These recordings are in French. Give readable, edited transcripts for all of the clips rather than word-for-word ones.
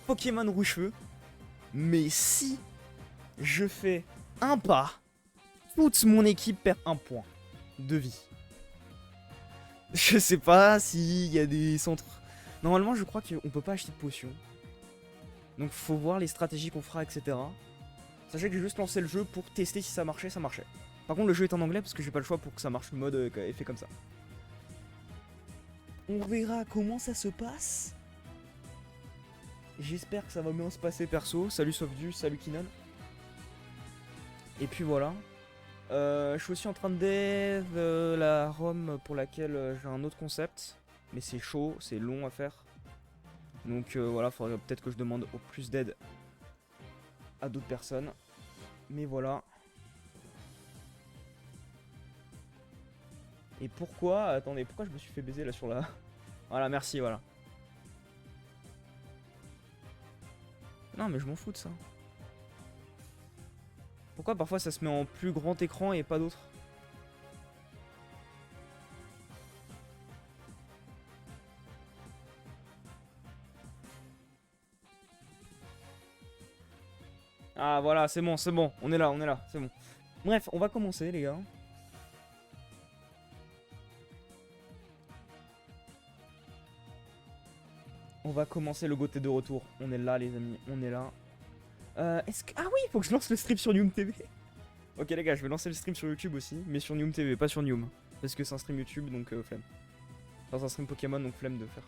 Pokémon rouge-feu. Mais si je fais un pas, toute mon équipe perd un point de vie. Je sais pas s'il y a des centres. Normalement, je crois qu'on peut pas acheter de potions. Donc faut voir les stratégies qu'on fera, etc. Sachez que j'ai juste lancé le jeu pour tester si ça marchait, ça marchait. Par contre, le jeu est en anglais parce que j'ai pas le choix pour que ça marche le mode effet comme ça. On verra comment ça se passe. J'espère que ça va bien se passer perso. Salut Sofdu, salut Kinon. Et puis voilà. Je suis aussi en train de dev la ROM pour laquelle j'ai un autre concept. Mais c'est chaud, c'est long à faire. Donc voilà, faudrait peut-être que je demande au plus d'aide à d'autres personnes. Mais voilà. Et pourquoi? Attendez, pourquoi je me suis fait baiser là sur la... Voilà, merci, voilà. Non, mais je m'en fous de ça. Pourquoi parfois ça se met en plus grand écran et pas d'autres? Ah voilà, c'est bon, on est là, c'est bon. Bref, on va commencer les gars. On va commencer, le Goté de retour. On est là les amis, on est là. Est-ce que... Ah oui, faut que je lance le stream sur Nium TV. Ok les gars, je vais lancer le stream sur YouTube aussi, mais sur Nium TV, pas sur Nium. Parce que c'est un stream YouTube, donc flemme. Enfin, c'est un stream Pokémon, donc flemme de faire.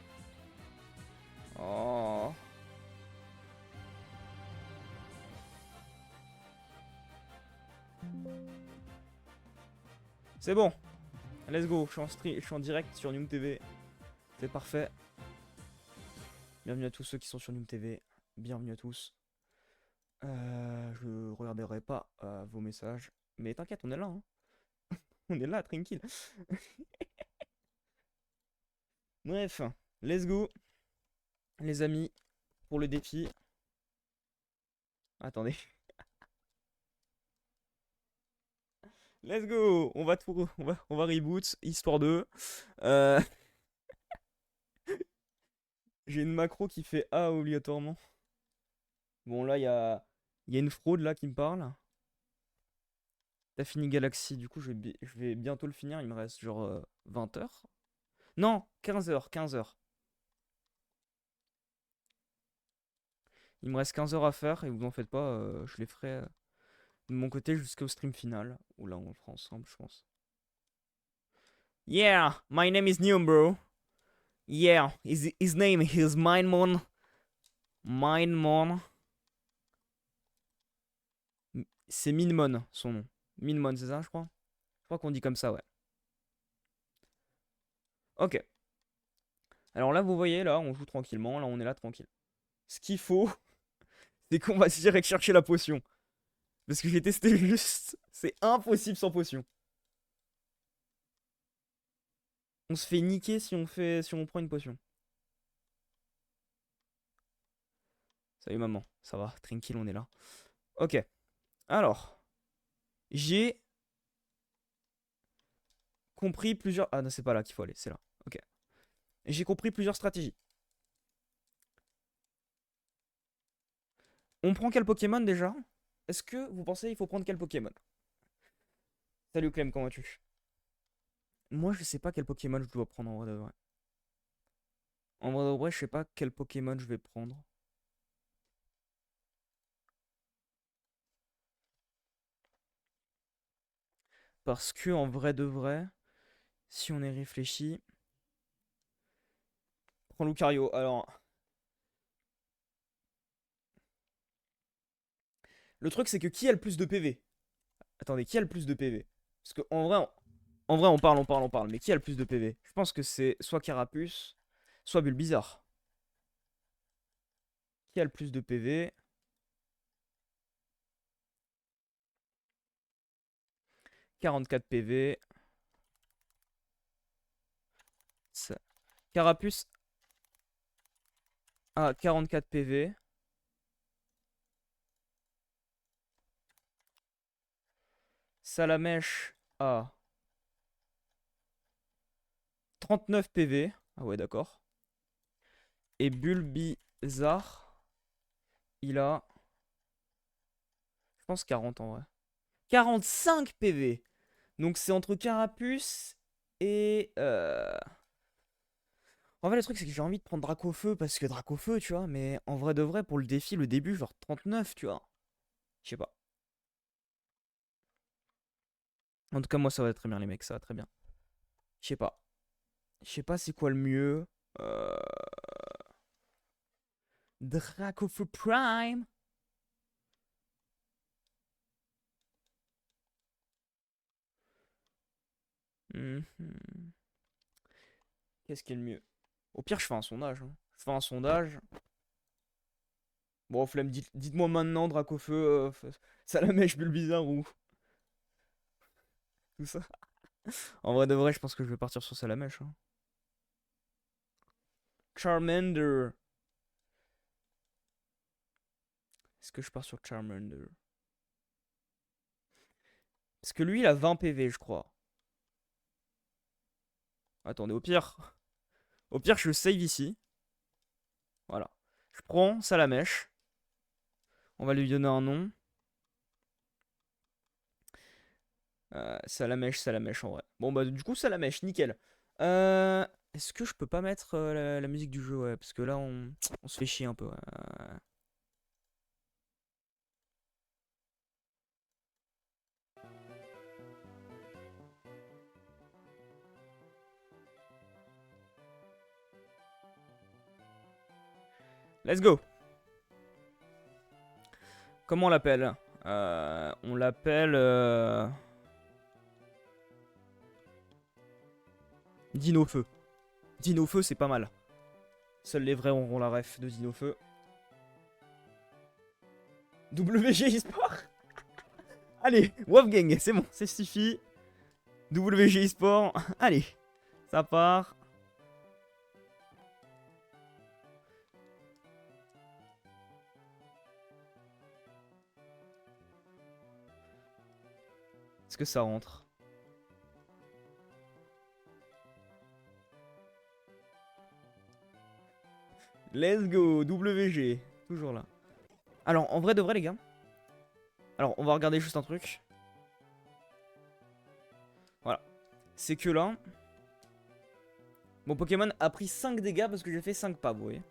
Oh. C'est bon. Let's go, je suis en direct sur Nium TV. C'est parfait. Bienvenue à tous ceux qui sont sur Nium TV. Bienvenue à tous. Je regarderai pas vos messages. Mais t'inquiète, on est là. Hein. On est là, tranquille. Bref, let's go. Les amis, pour le défi. Attendez. Let's go. On va tout, on va reboot, histoire de. Euh... J'ai une macro qui fait A obligatoirement. Bon, là, il y a une fraude là qui me parle. T'as fini Galaxy, du coup, je vais bientôt le finir. Il me reste genre 20 heures. Non, 15 heures, 15 heures. Il me reste 15 heures à faire et vous en faites pas, je les ferai de mon côté jusqu'au stream final. Ou là, on le fera ensemble, je pense. Yeah, my name is Neum, bro. Yeah, his name is Mindmon. Mindmon. C'est Minmon, son nom. Minmon, c'est ça, je crois? Je crois qu'on dit comme ça, ouais. Ok. Alors là, vous voyez, là, on joue tranquillement. Là, on est là, tranquille. Ce qu'il faut, c'est qu'on va direct chercher la potion. Parce que j'ai testé juste. C'est impossible sans potion. On se fait niquer si on prend une potion. Salut maman, ça va, tranquille, on est là. Ok, alors, j'ai compris plusieurs... Ah non, c'est pas là qu'il faut aller, c'est là. Ok. J'ai compris plusieurs stratégies. On prend quel Pokémon déjà? Est-ce que vous pensez qu'il faut prendre quel Pokémon? Salut Clem, comment vas-tu? Moi, je sais pas quel Pokémon je dois prendre en vrai de vrai. En vrai de vrai, je sais pas quel Pokémon je vais prendre. Parce que en vrai de vrai, si on y réfléchit... Prends Lucario, alors... Le truc, c'est que qui a le plus de PV? Attendez, qui a le plus de PV? Parce que en vrai, on parle. Mais qui a le plus de PV? Je pense que c'est soit Carapuce, soit Bulbizarre. Qui a le plus de PV? 44 PV. Carapuce a 44 PV. Salamèche a 39 PV. Ah ouais, d'accord. Et Bulbizarre Il a, je pense 40 en vrai. 45 PV. Donc c'est entre Carapuce et... En vrai, le truc, c'est que j'ai envie de prendre Dracofeu parce que Dracofeu, tu vois. Mais en vrai de vrai, pour le défi, le début, genre 39, tu vois. Je sais pas. En tout cas, moi, ça va très bien, les mecs. Ça va très bien. Je sais pas. Je sais pas c'est quoi le mieux. Euh... Dracofeu Prime. Mhm. Qu'est-ce qui est le mieux? Au pire, je fais un sondage, hein. Je fais un sondage. Bon, flemme, dites-moi maintenant, Dracofeu, Salamèche, Bulbizarre ou tout ça. En vrai de vrai, je pense que je vais partir sur Salamèche, hein. Charmander. Est-ce que je pars sur Charmander? Parce que lui, il a 20 PV, je crois. Attendez, au pire. Au pire, je save ici. Voilà. Je prends Salamèche. On va lui donner un nom. Salamèche en vrai. Bon, bah, du coup, Salamèche, nickel. Est-ce que je peux pas mettre la musique du jeu? Ouais, parce que là, on se fait chier un peu. Let's go. Comment on l'appelle? On l'appelle Dino Feu. Dino Feu, c'est pas mal. Seuls les vrais auront la ref de Dino Feu. WG eSport. Allez, Wolfgang, c'est bon, c'est suffit. WG eSport. Allez, ça part. Est-ce que ça rentre? Let's go, WG. Toujours là. Alors, en vrai de vrai, les gars. Alors, on va regarder juste un truc. Voilà. C'est que là, mon Pokémon a pris 5 dégâts parce que j'ai fait 5 pas, vous voyez.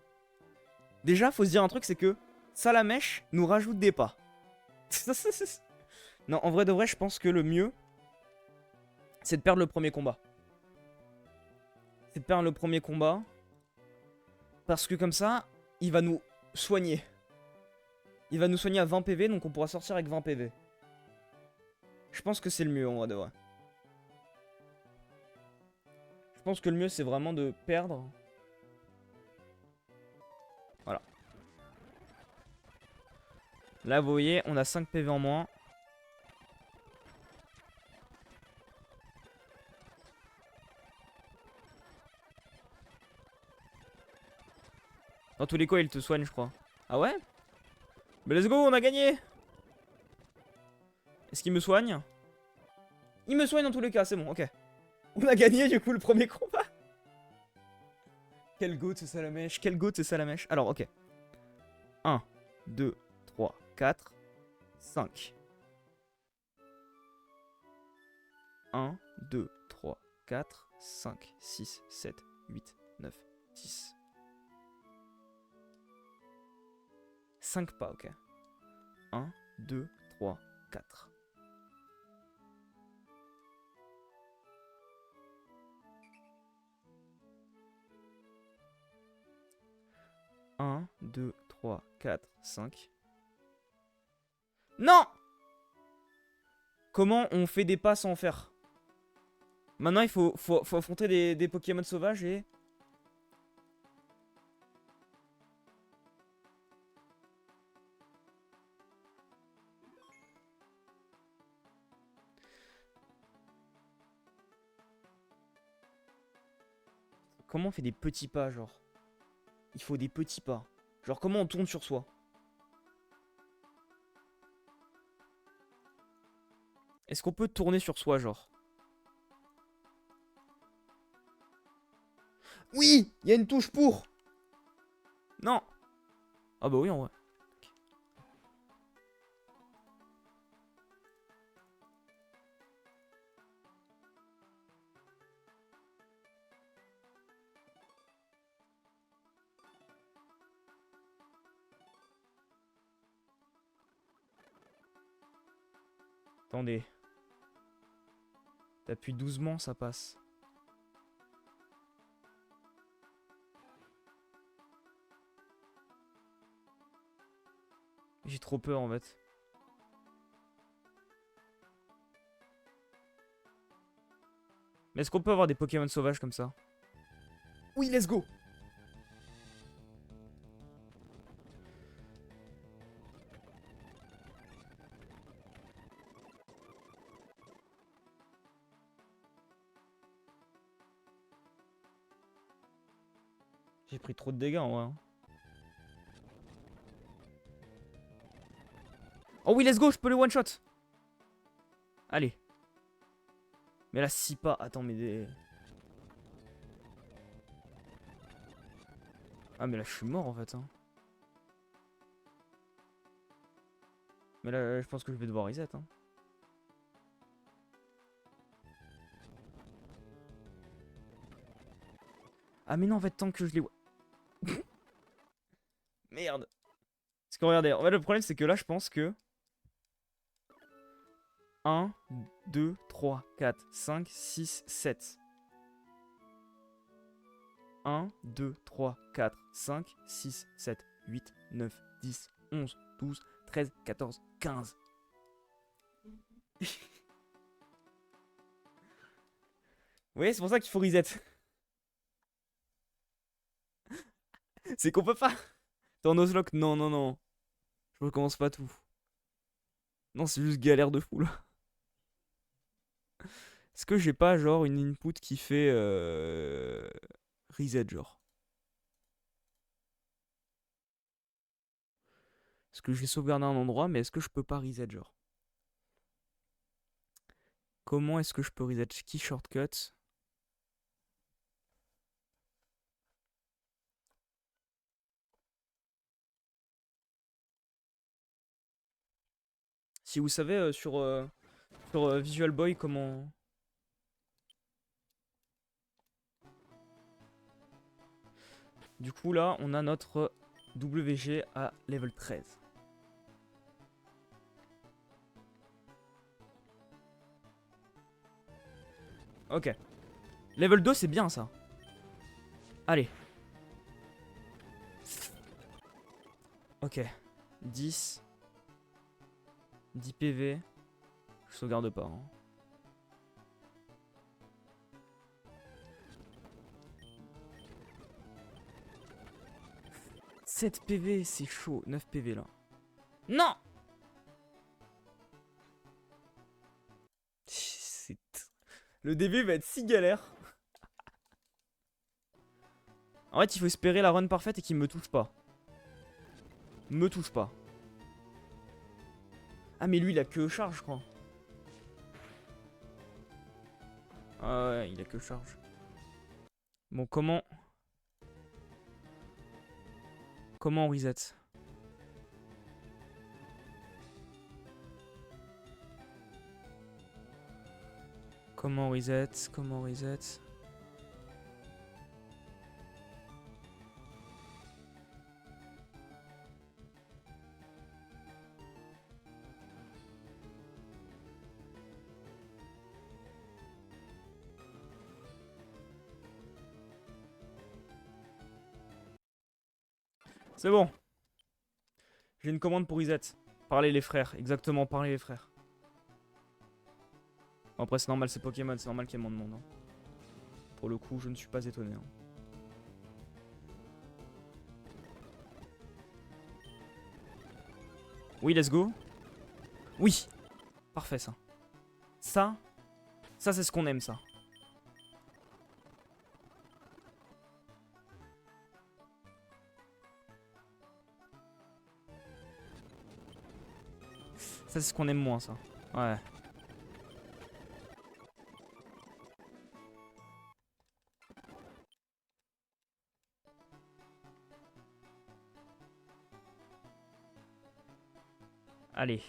Déjà, faut se dire un truc, c'est que Salamèche nous rajoute des pas. Non, en vrai de vrai, je pense que le mieux, c'est de perdre le premier combat. C'est de perdre le premier combat. Parce que comme ça, il va nous soigner. Il va nous soigner à 20 PV, donc on pourra sortir avec 20 PV. Je pense que c'est le mieux en vrai de vrai. Je pense que le mieux, c'est vraiment de perdre. Voilà. Là, vous voyez, on a 5 PV en moins. Dans tous les cas, il te soigne, je crois. Ah ouais? Mais let's go, on a gagné! Est-ce qu'il me soigne? Il me soigne dans tous les cas, c'est bon, ok. On a gagné du coup le premier combat. Quel goat ce Salamèche, quel goat ce Salamèche. Alors, ok. 1, 2, 3, 4, 5. 1, 2, 3, 4, 5, 6, 7, 8, 9, 10. 5 pas, ok. 1, 2, 3, 4. 1, 2, 3, 4, 5. Non! Comment on fait des pas sans faire? Maintenant, il faut affronter des Pokémon sauvages et... Comment on fait des petits pas, genre? Il faut des petits pas. Genre, comment on tourne sur soi? Est-ce qu'on peut tourner sur soi, genre? Oui! Il y a une touche pour! Non! Ah bah oui, en vrai. Attendez. T'appuies doucement, ça passe. J'ai trop peur en fait. Mais est-ce qu'on peut avoir des Pokémon sauvages comme ça? Oui, let's go! J'ai pris trop de dégâts en vrai. Hein. Oh oui, let's go, je peux le one shot. Allez. Mais là, si pas. Attends, mais des. Ah, mais là, je suis mort en fait. Hein. Mais là, je pense que je vais devoir reset. Hein. Ah, mais non, en fait, tant que je les vois. Merde. Parce que regardez, en fait, le problème, c'est que là, je pense que. 1, 2, 3, 4, 5, 6, 7. 1, 2, 3, 4, 5, 6, 7, 8, 9, 10, 11, 12, 13, 14, 15. Oui, c'est pour ça qu'il faut reset. C'est qu'on peut pas. T'es en Nuzlocke? Non, non, non. Je recommence pas tout. Non, c'est juste galère de fou là. Est-ce que j'ai pas genre une input qui fait reset genre? Est-ce que je vais sauvegarder un endroit, mais est-ce que je peux pas reset genre? Comment est-ce que je peux reset? Key shortcut. Si vous savez sur Visual Boy comment... Du coup là, on a notre WG à level 13. Ok. Level 2, c'est bien ça. Allez. Ok. 10. 10 PV. Je sauvegarde pas. Hein. « 7 PV, c'est chaud. 9 PV là. Non! Le début va être si galère. En fait, il faut espérer la run parfaite et qu'il me touche pas. Me touche pas. Ah, mais lui, il a que charge, je crois. Ah ouais, il a que charge. Bon, comment... Comment on reset? Comment on reset? Comment on reset? C'est bon. J'ai une commande pour reset. Parlez les frères, exactement, parlez les frères. Bon, après, c'est normal, c'est Pokémon, c'est normal qu'il y ait moins de monde. Hein. Pour le coup, je ne suis pas étonné. Hein. Oui, let's go. Oui. Parfait, ça. Ça c'est ce qu'on aime, ça. Ça, c'est ce qu'on aime moins, ça. Ouais. Allez.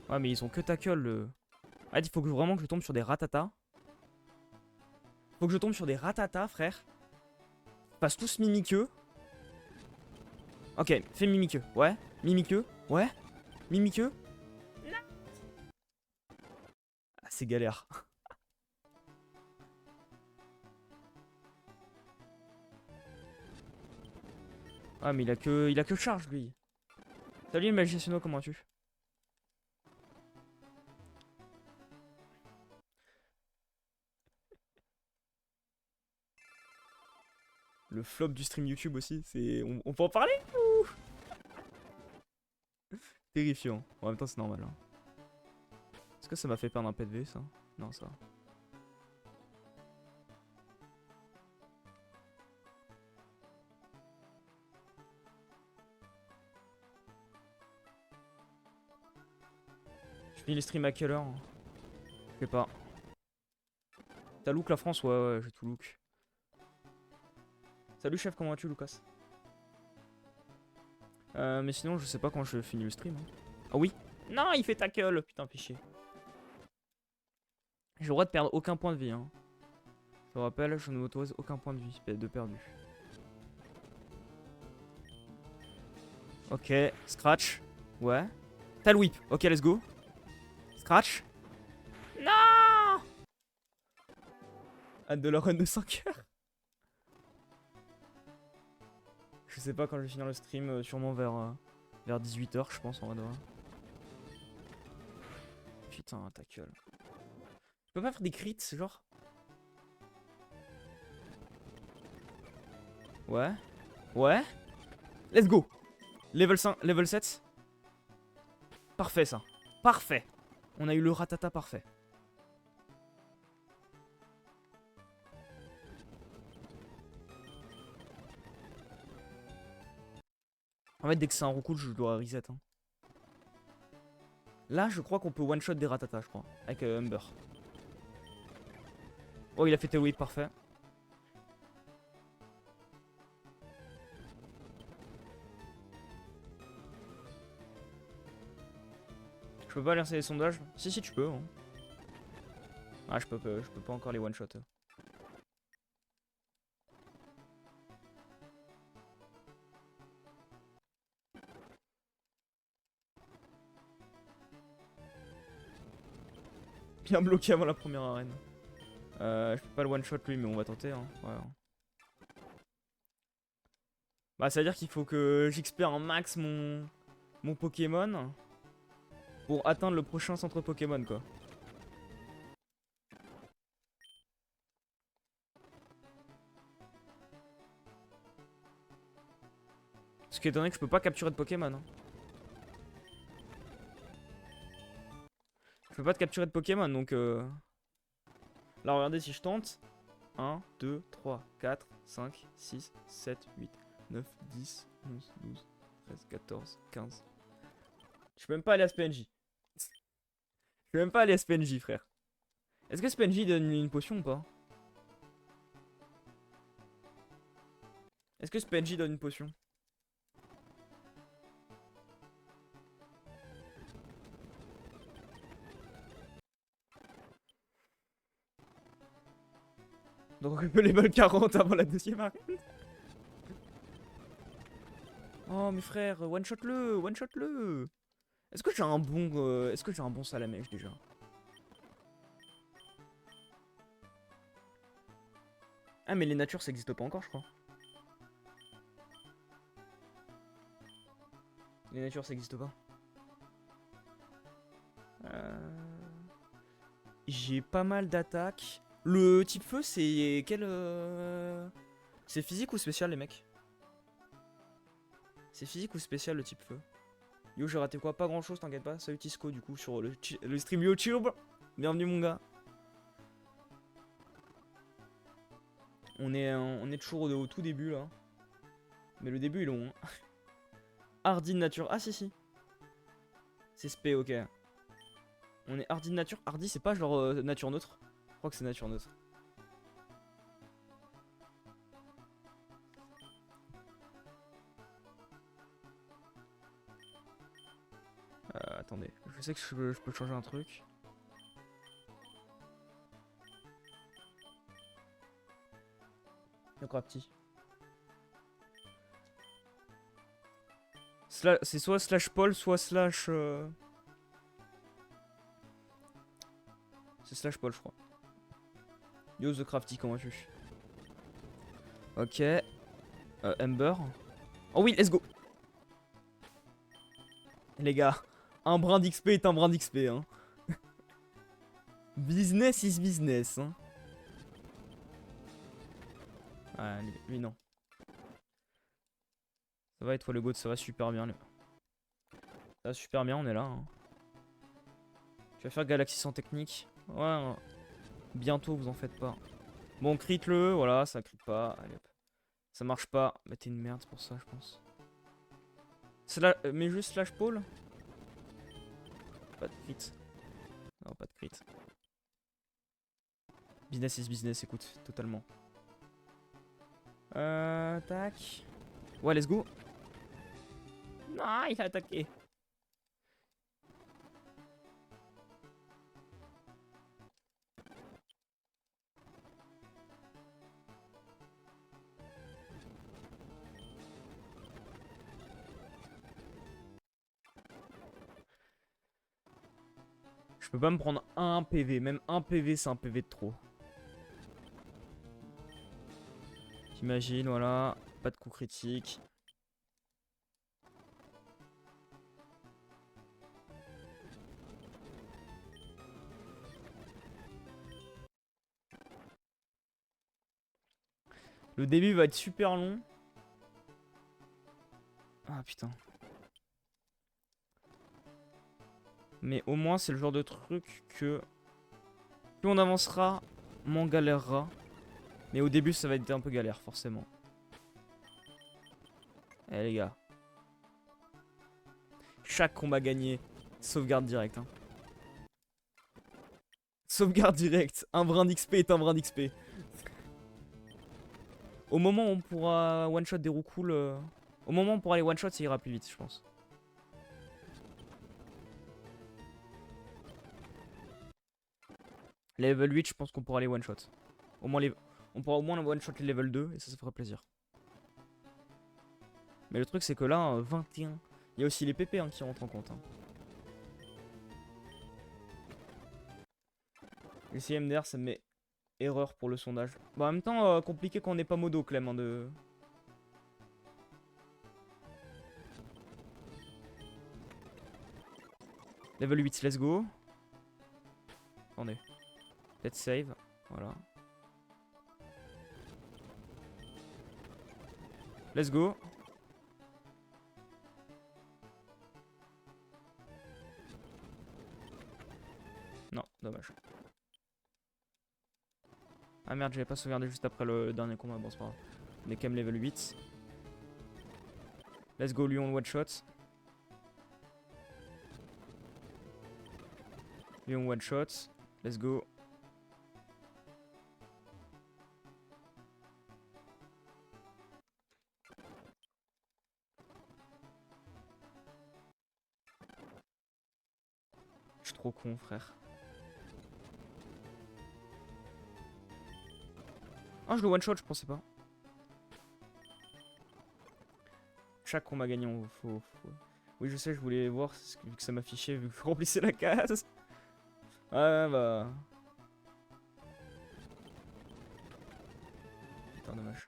Ouais, mais ils ont que ta gueule, le... Ah, il faut que vraiment que je tombe sur des ratatas. Faut que je tombe sur des ratatas, frère. Passe tous mimiqueux. Ok, fais mimiqueux. Ouais, mimiqueux. Ouais. Mimiqueux. Ah, c'est galère. Ah, mais il a que charge, lui. Salut, le magicien, comment tu? Le flop du stream YouTube aussi, c'est... On peut en parler ou... Terrifiant. En même temps, c'est normal. Hein. Est-ce que ça m'a fait perdre un PV, ça? Non, ça. Je finis les streams à quelle heure? Je sais pas. T'as look la France? Ouais, ouais, j'ai tout look. Salut chef, comment vas-tu, Lucas? Mais sinon, je sais pas quand je finis le stream. Hein. Ah oui? Non, il fait tackle! Putain, fichier. J'ai le droit de perdre aucun point de vie. Hein. Je te rappelle, je ne m'autorise aucun point de vie de perdu. Ok, scratch. Ouais. T'as le whip. Ok, let's go. Scratch. Non! Hâte de la run de 5 heures. Je sais pas quand je vais finir le stream, sûrement vers 18 h, je pense, en vrai. Putain, ta gueule. Je peux pas faire des crits, genre? Ouais. Ouais. Let's go. Level 5, level 7. Parfait, ça. Parfait. On a eu le ratata parfait. En fait, dès que c'est un recul, je dois reset. Hein. Là, je crois qu'on peut one-shot des ratata, je crois. Avec Humber. Oh, il a fait tail whip, parfait. Je peux pas lancer les sondages? Si, si, tu peux. Hein. Ah, je peux pas encore les one-shot. Bien bloqué avant la première arène. Je peux pas le one-shot lui, mais on va tenter. Hein. Ouais. Bah, ça veut dire qu'il faut que j'XP un max mon Pokémon pour atteindre le prochain centre Pokémon, quoi. Ce qui est étonné que je peux pas capturer de Pokémon. Hein. Je peux pas te capturer de Pokémon, donc... Là, regardez si je tente. 1, 2, 3, 4, 5, 6, 7, 8, 9, 10, 11, 12, 13, 14, 15. Je peux même pas aller à SPNJ. Je peux même pas aller à SPNJ, frère. Est-ce que SPNJ donne une potion ou pas? Est-ce que SPNJ donne une potion? Donc on peut level 40 avant la deuxième arène. Oh mes frères, one shot le, one shot le. Est-ce que j'ai un bon, est-ce que j'ai un bon salamèche déjà? Ah mais les natures ça existe pas encore je crois. Les natures ça existe pas. J'ai pas mal d'attaques. Le type feu c'est quel c'est physique ou spécial les mecs? C'est physique ou spécial le type feu? Yo j'ai raté quoi? Pas grand chose t'inquiète pas. Salut Tisco du coup sur le stream YouTube. Bienvenue mon gars. On est toujours au tout début là. Mais le début est long. Hein. Hardy de nature. Ah si si. C'est spé ok. On est hardy de nature. Hardy c'est pas genre nature neutre. Je crois que c'est nature neutre. Attendez, je sais que je peux changer un truc. Encore un petit. C'est soit slash Paul, soit slash... C'est slash Paul, je crois. Yo, The Crafty, comment vas-tu? Ok. Ember. Oh oui, let's go. Les gars, un brin d'XP est un brin d'XP, hein. Business is business, hein. Ah, lui non. Ça va et toi le goat, ça va super bien. Ça va super bien, on est là. Hein. Tu vas faire Galaxy sans technique. Ouais, hein. Bientôt, vous en faites pas. Bon, crit le, voilà, ça crit pas. Allez hop. Ça marche pas. Bah t'es une merde pour ça, je pense. Mais juste slash Paul. Pas de crit. Non, pas de crit. Business is business, écoute, totalement. Tac. Ouais, let's go. Non, il a attaqué. Je peux pas me prendre un PV. Même un PV, c'est un PV de trop. T'imagines, voilà. Pas de coup critique. Le début va être super long. Ah putain. Mais au moins, c'est le genre de truc que... Plus on avancera, moins on galérera. Mais au début, ça va être un peu galère, forcément. Eh les gars. Chaque combat gagné, sauvegarde direct. Hein. Sauvegarde direct. Un brin d'XP est un brin d'XP. Au moment où on pourra one-shot des roues cool... Au moment où on pourra les one-shot, ça ira plus vite, je pense. Level 8, je pense qu'on pourra les one-shot. Au moins on pourra au moins one-shot les level 2 et ça fera plaisir. Mais le truc, c'est que là, 21... Il y a aussi les PP hein, qui rentrent en compte. Hein. Les CMDR, ça me met erreur pour le sondage. Bon, en même temps, compliqué quand on n'est pas modo, Clem. Hein, de... Level 8, let's go. Attendez. Peut-être save. Voilà. Let's go. Non, dommage. Ah merde, j'avais pas sauvegardé juste après le dernier combat. Bon, c'est pas grave. On est quand même level 8. Let's go, lui on one shot. Lui on one shot. Let's go. Je suis trop con, frère. Ah, je le one shot, je pensais pas. Chaque combat gagnant, faut... Oui, je sais, je voulais voir vu que ça m'affichait, vu que je remplissais la case. Ouais, bah... Putain, dommage.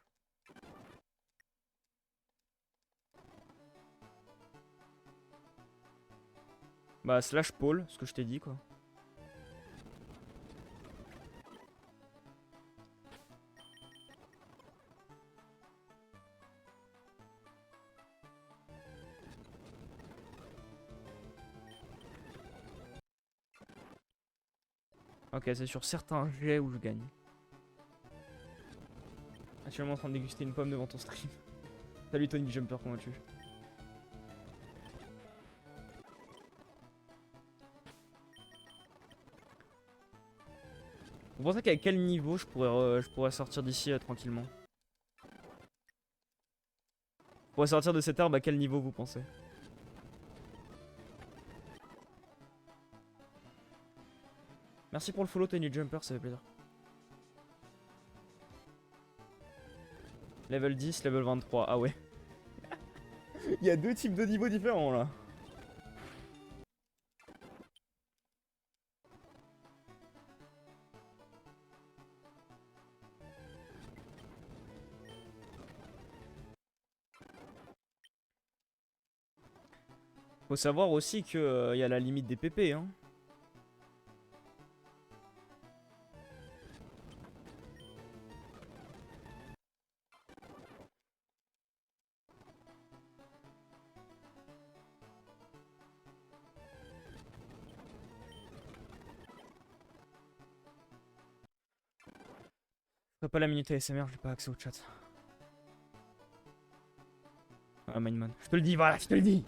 Bah, slash Paul, ce que je t'ai dit, quoi. Ok, c'est sur certains jets où je gagne. Actuellement en train de déguster une pomme devant ton stream. Salut Tony Jumper, comment vas-tu? Vous pensez qu'à quel niveau je pourrais sortir d'ici tranquillement? Je pourrais sortir de cette herbe à quel niveau vous pensez? Merci pour le follow Tony Jumper, ça fait plaisir. Level 10, level 23, ah ouais. Il y a deux types de niveaux différents là. Faut savoir aussi que y a la limite des PP hein. T'as pas la minute ASMR, j'ai pas accès au chat. Ah Mindman. Je te le dis, voilà, je te le dis.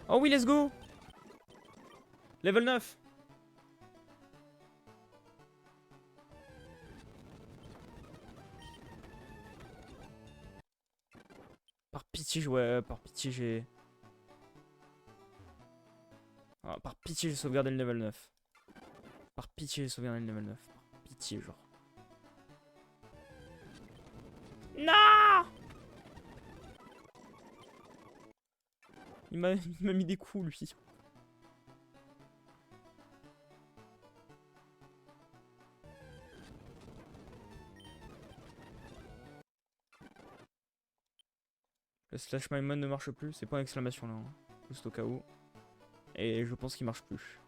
Oh oui, let's go. Level 9. Par pitié, ouais, par pitié, j'ai... Ah, par pitié, j'ai sauvegardé le level 9. Par pitié, j'ai sauvegardé le level 9. Par pitié, genre. Non. Il m'a mis des coups, lui. Le slash my man ne marche plus, c'est pas une exclamation là, hein. Juste au cas où. Et je pense qu'il marche plus.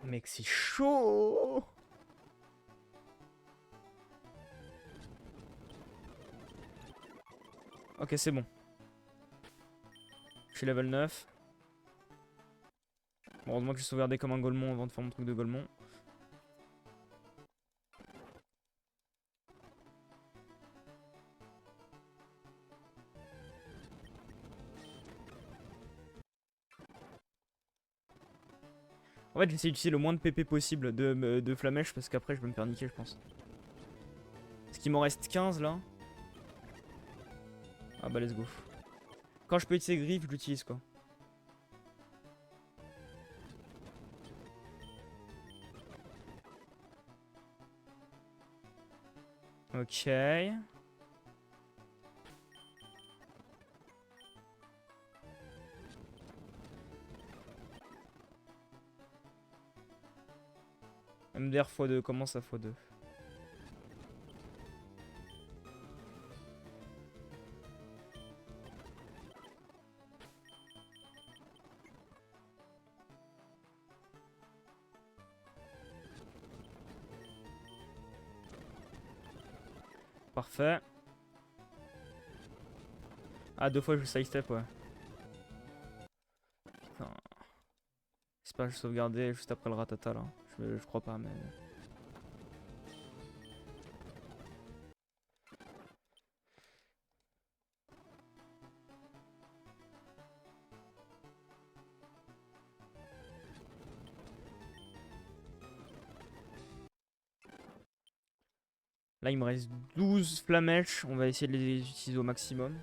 Mec, c'est chaud. Ok, c'est bon. Je suis level 9. Bon, heureusement que j'ai sauvegardé comme un Golemon avant de faire mon truc de Golemon. En fait, j'essaie d'utiliser le moins de PP possible de flamèche parce qu'après je vais me faire niquer, je pense. Parce qu'il m'en reste 15 là. Ah bah, let's go. Quand je peux utiliser griffes, je l'utilise quoi. Ok. MDR x2, comment ça x2? Parfait. Ah, 2 fois je side step, ouais. Putain. J'espère que je sauvegardais juste après le ratata là. Je crois pas, mais. Là, il me reste 12 flamèches. On va essayer de les utiliser au maximum.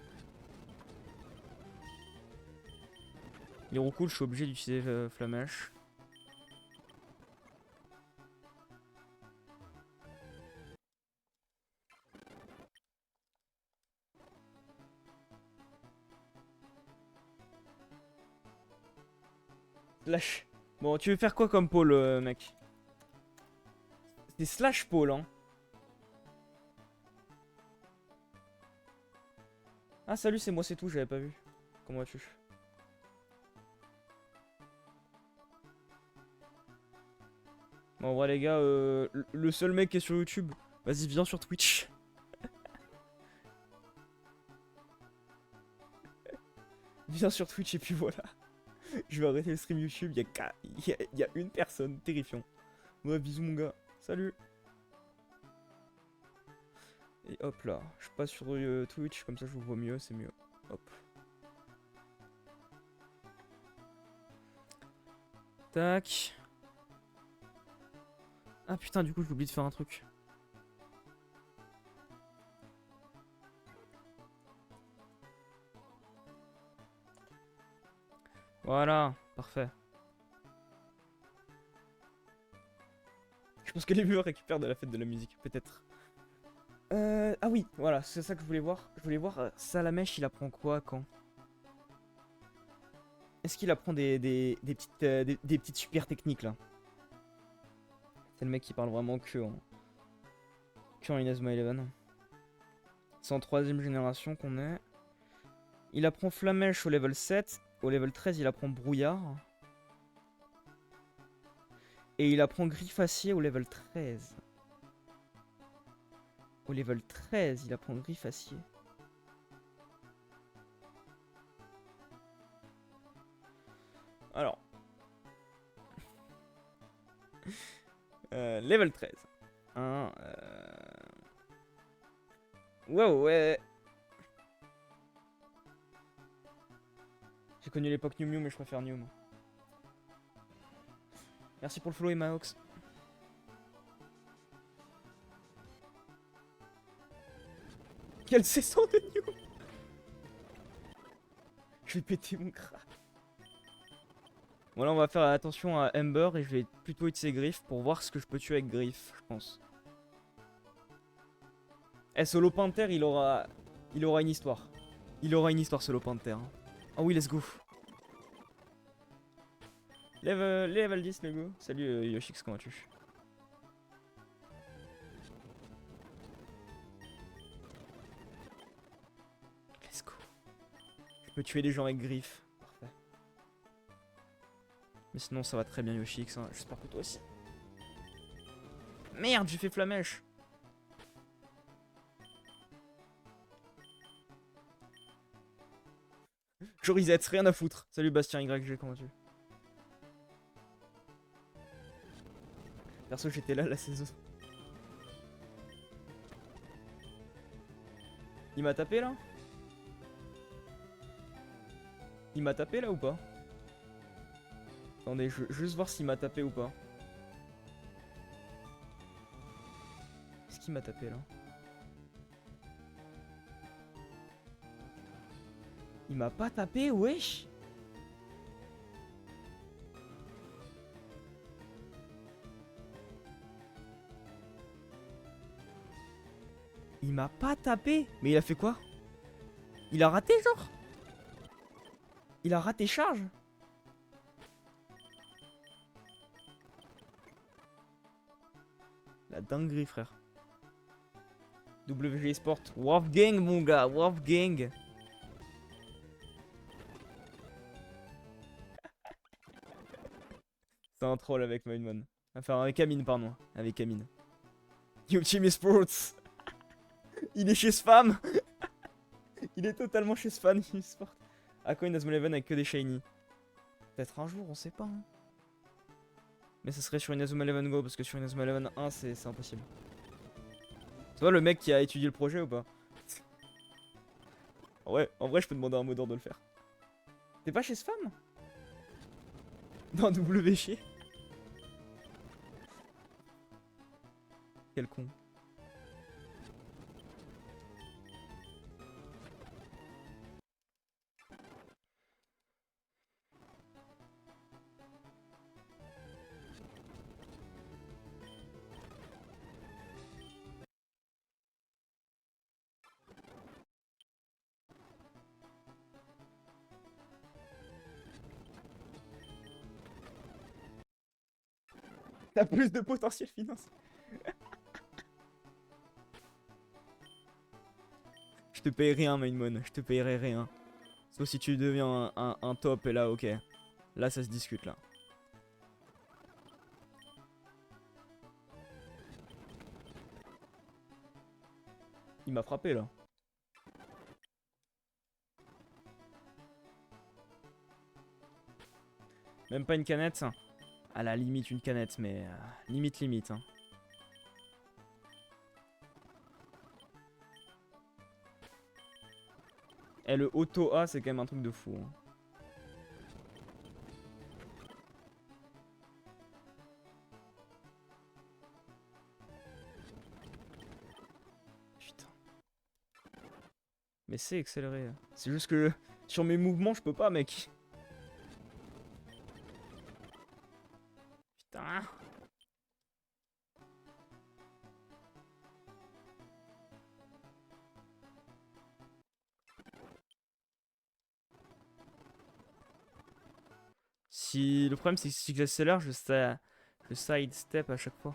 Hirocool, je suis obligé d'utiliser flamèche. Slash. Bon, tu veux faire quoi comme pôle, mec? C'est slash pôle, hein. Ah, salut, c'est moi, c'est tout, j'avais pas vu. Comment vas-tu? Bon, en vrai, les gars, le seul mec qui est sur YouTube, vas-y, viens sur Twitch. Viens sur Twitch et puis voilà. Je vais arrêter le stream YouTube, il y a une personne, terrifiant. Ouais, bisous mon gars, salut. Et hop là, je passe sur Twitch, comme ça je vous vois mieux, c'est mieux. Hop. Tac. Ah putain, du coup j'ai oublié de faire un truc. Voilà, parfait. Je pense que les viewers récupèrent de la fête de la musique, peut-être. Ah oui, voilà, c'est ça que je voulais voir. Je voulais voir, Salamèche, il apprend quoi, quand? Est-ce qu'il apprend des petites super techniques, là? C'est le mec qui parle vraiment que en Inazuma Eleven. C'est en 3ème génération qu'on est. Il apprend Flamèche au level 7. Au level 13, il apprend Brouillard. Et il apprend Griffacier au level 13. Au level 13, il apprend Griffacier. Alors. Level 13. Hein, wow, ouais. J'ai connu l'époque New Mew, mais je préfère New. Merci pour le follow, Emaox. Quelle saison de New. Je vais péter mon crâne. Bon là on va faire attention à Ember et je vais plutôt utiliser Griff pour voir ce que je peux tuer avec Griff, je pense. Eh, Solo Panther, il aura une histoire. Il aura une histoire, Solo Panther. Oh oui, let's go. Level 10, le go. Salut Yoshix, comment vas-tu? Let's go. Je peux tuer les gens avec Griff. Parfait. Mais sinon ça va très bien Yoshix, hein. J'espère que toi aussi. Merde, j'ai fait Flamèche. Je reset, rien à foutre. Salut Bastien YG, comment tu? Perso, j'étais là la saison. Il m'a tapé là? Il m'a tapé là ou pas? Attendez, je veux juste voir s'il m'a tapé ou pas. Est-ce qu'il m'a tapé là? Il m'a pas tapé, wesh! Il m'a pas tapé? Mais il a fait quoi? Il a raté genre? Il a raté charge? La dinguerie frère. WG Sport. Wolfgang mon gars, Wolfgang. C'est un troll avec Mindman. Enfin avec Amine pardon. Avec Amine. Ultimate Sports. Il est chez Spam. Il est totalement chez Spam Sport. À quoi Inazuma Eleven avec que des shiny? Peut-être un jour, on sait pas. Hein. Mais ça serait sur Inazuma Eleven Go parce que sur Inazuma Eleven 1 c'est impossible. C'est toi le mec qui a étudié le projet ou pas? Ouais, en vrai je peux demander à un modeur de le faire. T'es pas chez Spam? Non, W chier. Quel con. T'as plus de potentiel financier. Je te paye rien, Mainmon. Je te payerai rien. Sauf si tu deviens un top et là, ok. Là, ça se discute, là. Il m'a frappé, là. Même pas une canette. À la limite, une canette, mais limite. Hein. Et le auto A, c'est quand même un truc de fou. Hein. Putain. Mais c'est accéléré. C'est juste que sur mes mouvements, je peux pas, mec. Putain. Si le problème c'est que si j'accélère, je sidestep à chaque fois.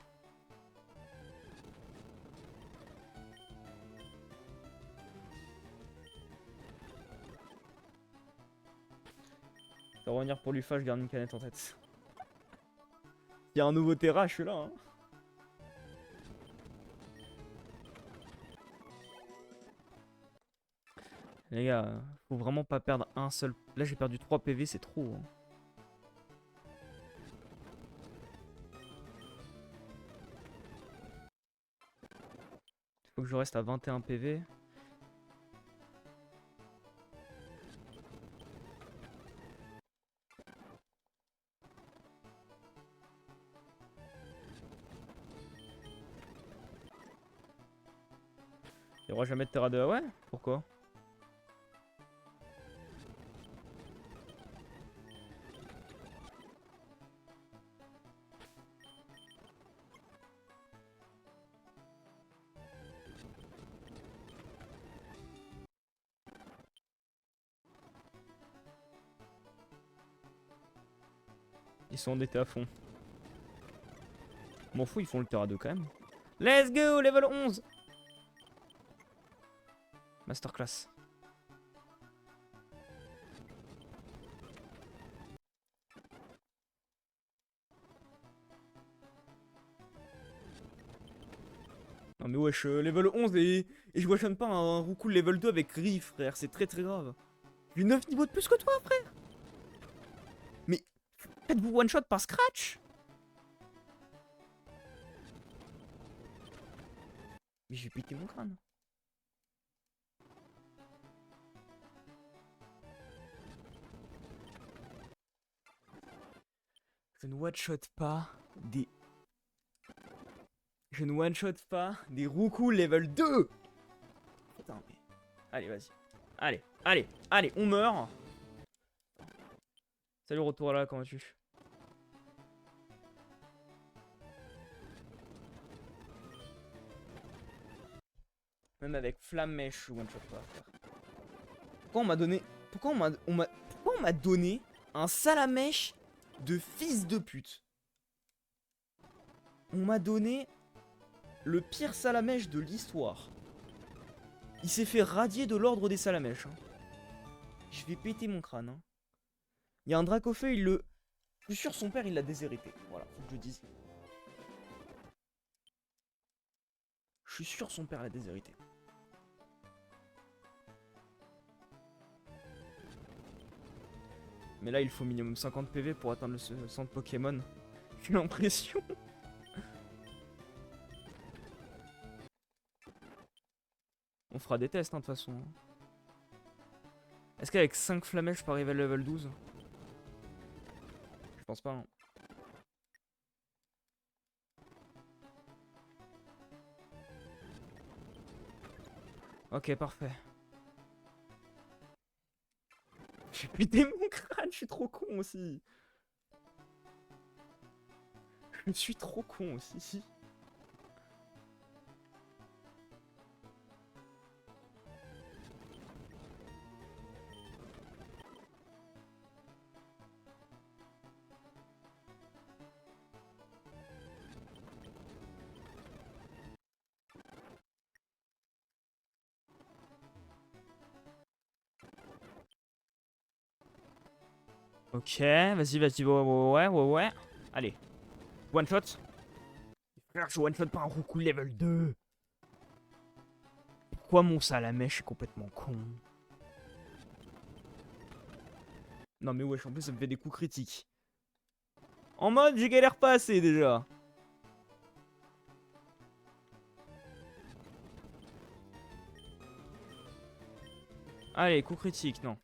Je vais revenir pour l'UFA, je garde une canette en tête. Il y a un nouveau Terra, je suis là. Hein. Les gars, faut vraiment pas perdre un seul. Là j'ai perdu 3 PV, c'est trop. Hein. Faut que je reste à 21 PV. Il y aura jamais de Terra 2. Ah ouais? Pourquoi? Ils sont endettés à fond. M'en fous, ils font le Terra 2 quand même. Let's go, level 11! Masterclass. Non mais wesh, level 11 et je watchonne pas un Roucoule level 2 avec Riff, frère, c'est très très grave. J'ai 9 niveaux de plus que toi, frère. Mais faites-vous one shot par scratch. Mais j'ai pété mon crâne. Je ne one-shot pas des... Je ne one-shot pas des Roucoule level 2. Putain, mais... Allez, vas-y. Allez, allez, allez, on meurt. Salut, retour là, comment vas-tu? Même avec flamme mèche, je one-shot pas, frère. Pourquoi on m'a donné... Pourquoi on m'a donné un salamèche de fils de pute? On m'a donné le pire salamèche de l'histoire. Il s'est fait radier de l'ordre des salamèches. Hein. Je vais péter mon crâne. Hein. Il y a un Dracofeu, il le... Je suis sûr son père il l'a déshérité. Voilà, faut que je dise. Je suis sûr son père l'a déshérité. Mais là il faut minimum 50 PV pour atteindre le centre Pokémon. J'ai l'impression. On fera des tests hein, de toute façon. Est-ce qu'avec 5 flamèches je peux arriver à level 12? Je pense pas. Hein. Ok, parfait. J'ai pété mon crâne, je suis trop con aussi. Je suis trop con aussi. Ok, vas-y, vas-y, ouais. Allez, one shot. Frère, je one shot pas un Roucoule level 2. Pourquoi mon salamèche est complètement con? Non mais wesh, en plus ça me fait des coups critiques. En mode, j'ai galère pas assez déjà. Allez, coup critique, non.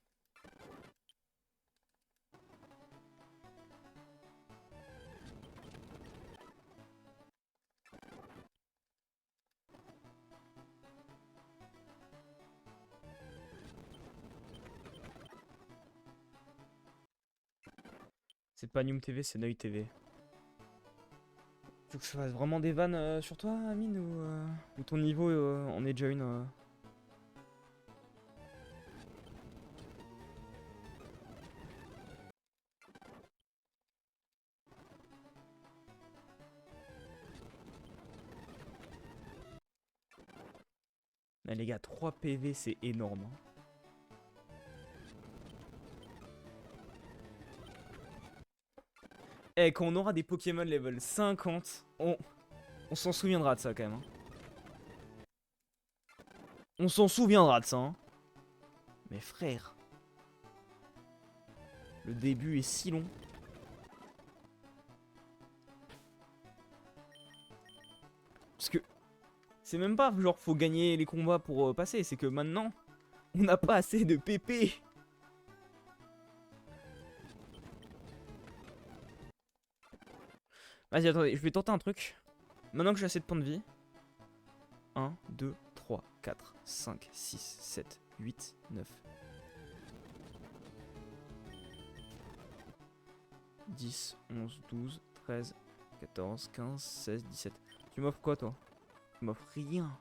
C'est pas Noom TV, c'est Noy TV. Faut que je fasse vraiment des vannes sur toi, Amine, ou ton niveau en est déjà une Ah, les gars, 3 PV, c'est énorme. Hein. Eh, quand on aura des Pokémon level 50, on s'en souviendra de ça quand même. Hein. On s'en souviendra de ça. Hein. Mais frère, le début est si long. Parce que c'est même pas genre faut gagner les combats pour passer, c'est que maintenant, on n'a pas assez de PP. Vas-y, attendez, je vais tenter un truc. Maintenant que j'ai assez de points de vie. 1, 2, 3, 4, 5, 6, 7, 8, 9. 10, 11, 12, 13, 14, 15, 16, 17. Tu m'offres quoi toi? Tu m'offres rien.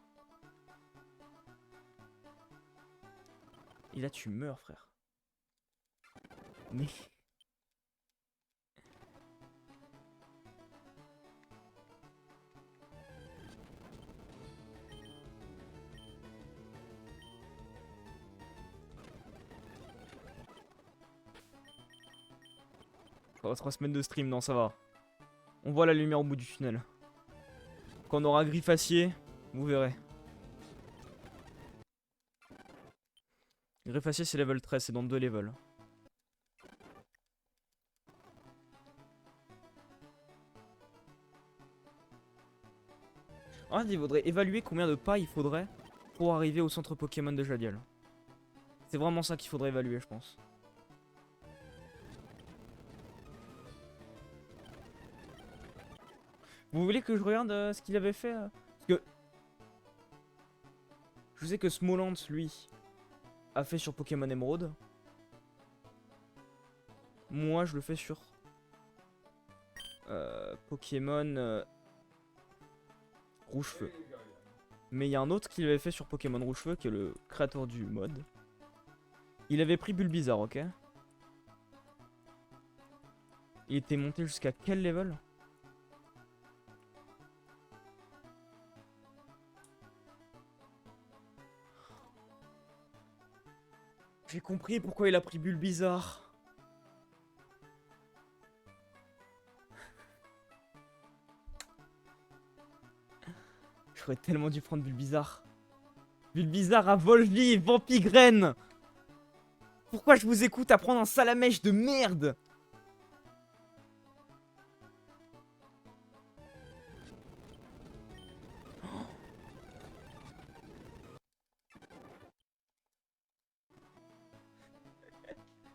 Et là tu meurs frère. Mais... Oh, 3 semaines de stream, non ça va. On voit la lumière au bout du tunnel. Quand on aura Griffacier, vous verrez. Griffacier c'est level 13, c'est dans 2 levels. En fait, il faudrait évaluer combien de pas il faudrait pour arriver au centre Pokémon de Jadiel. C'est vraiment ça qu'il faudrait évaluer, je pense. Vous voulez que je regarde ce qu'il avait fait Parce que je sais que Smoland, lui, a fait sur Pokémon Emerald. Moi, je le fais sur Pokémon Rouge-Feu. Mais il y a un autre qui l'avait fait sur Pokémon Rouge-Feu, qui est le créateur du mode. Il avait pris Bulbizarre, ok. Il était monté jusqu'à quel level? J'ai compris pourquoi il a pris Bulbizarre. J'aurais tellement dû prendre Bulbizarre. Bulbizarre à Volvive, Vampigraine. Pourquoi je vous écoute apprendre un Salamèche de merde?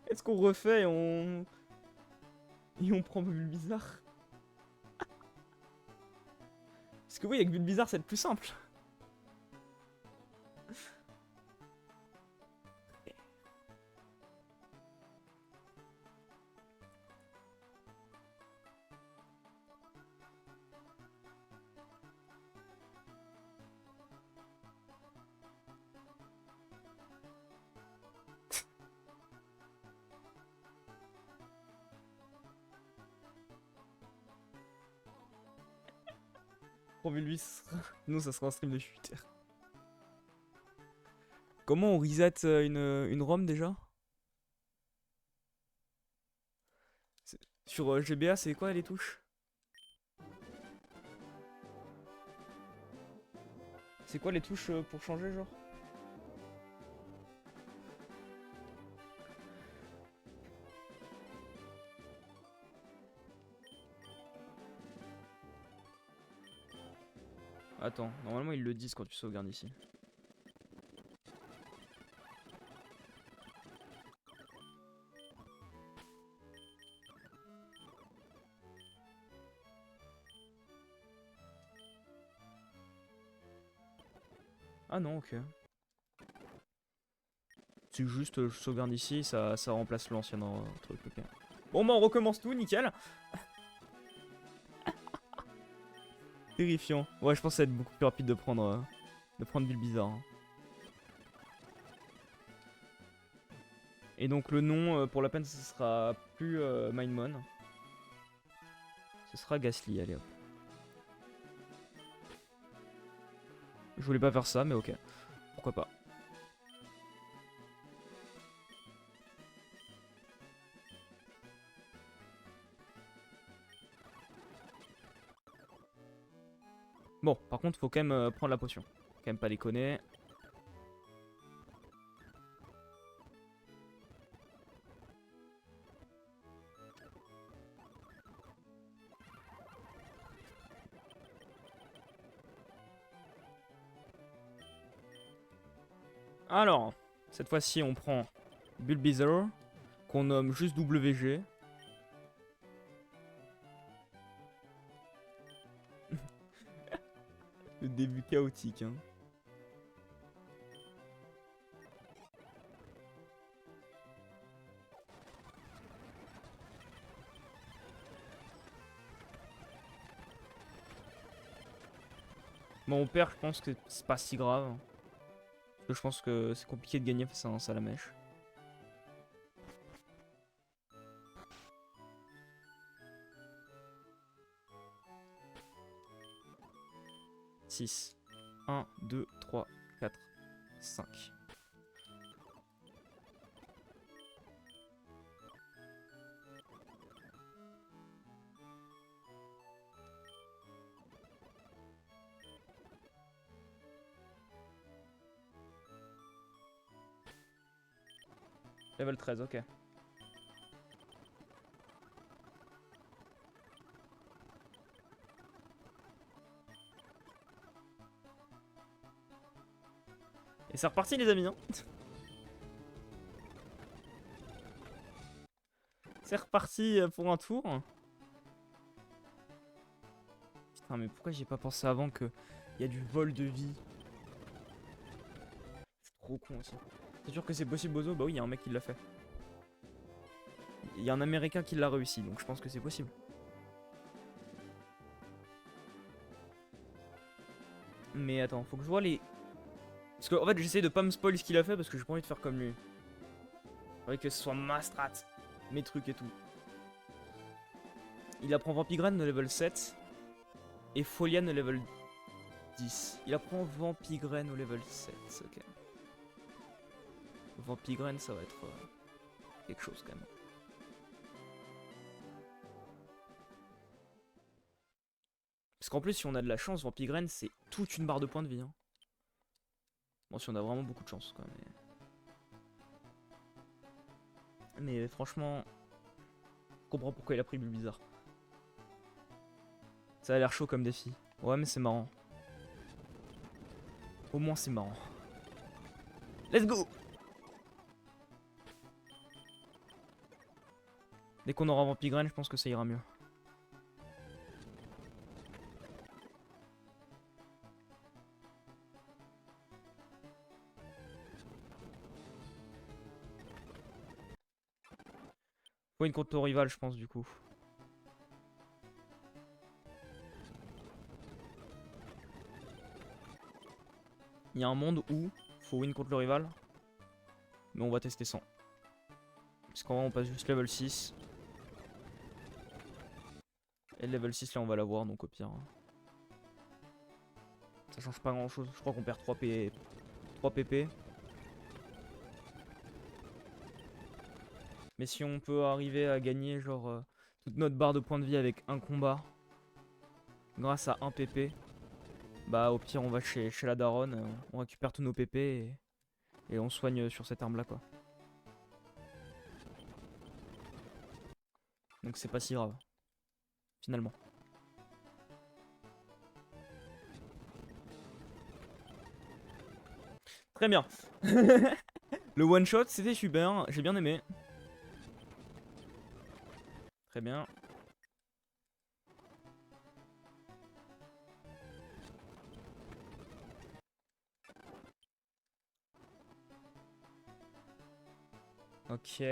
Est-ce qu'on refait et on... Et on prend Bulbizarre? Parce que oui, avec Bulbizarre, c'est le plus simple. Lui, nous, ça sera un stream de Jupiter. Comment on reset une ROM déjà? Sur GBA, c'est quoi les touches? C'est quoi les touches pour changer, genre? Attends, normalement ils le disent quand tu sauvegardes ici. Ah non, ok. C'est juste, je sauvegarde ici, ça remplace l'ancien truc, ok. Bon bah on recommence tout, nickel. Terrifiant. Ouais, je pense que ça va être beaucoup plus rapide de prendre Bill Bizarre. Hein. Et donc le nom, pour la peine, ce sera plus Mindmon. Ce sera Ghastly, allez hop. Je voulais pas faire ça, mais ok. Pourquoi pas. Bon, par contre, faut quand même prendre la potion. Faut quand même pas déconner. Alors, cette fois-ci, on prend Bulbasaur, qu'on nomme juste WG. Le début chaotique, hein. Mon père, je pense que c'est pas si grave. Parce que je pense que c'est compliqué de gagner face à un Salamèche. Six. 1, 2, 3, 4, 5. Level 13, ok. Et c'est reparti les amis, hein. C'est reparti pour un tour. Putain, mais pourquoi j'ai pas pensé avant que y a du vol de vie? C'est trop con aussi. C'est sûr que c'est possible, Bozo? Bah oui, il y a un mec qui l'a fait. Il y a un américain qui l'a réussi, donc je pense que c'est possible. Mais attends, faut que je vois les... Parce que en fait j'essaie de pas me spoil ce qu'il a fait parce que j'ai pas envie de faire comme lui. Faudrait que ce soit ma strat, mes trucs et tout. Il apprend Vampigraine au level 7 et Foliane au level 10. Il apprend Vampigraine au level 7, ok. Vampigraine ça va être quelque chose quand même. Parce qu'en plus si on a de la chance, Vampigraine c'est toute une barre de points de vie. Hein. Bon si on a vraiment beaucoup de chance quand même. Mais franchement, je comprends pourquoi il a pris Bulbizarre. Ça a l'air chaud comme défi. Ouais mais c'est marrant. Au moins c'est marrant. Let's go! Dès qu'on aura Vampigraine, je pense que ça ira mieux. Faut une contre rival, je pense, du coup. Il y a un monde où faut win contre le rival. Mais on va tester sans. Parce qu'en vrai, on passe juste level 6. Et le level 6, là, on va l'avoir, donc au pire. Ça change pas grand chose. Je crois qu'on perd 3 PP. Mais si on peut arriver à gagner, genre, toute notre barre de points de vie avec un combat, grâce à un PP, bah au pire, on va chez la daronne, on récupère tous nos PP et on soigne sur cette arme là, quoi. Donc c'est pas si grave, finalement. Très bien. Le one shot, c'était super, j'ai bien aimé. Très bien. Ok.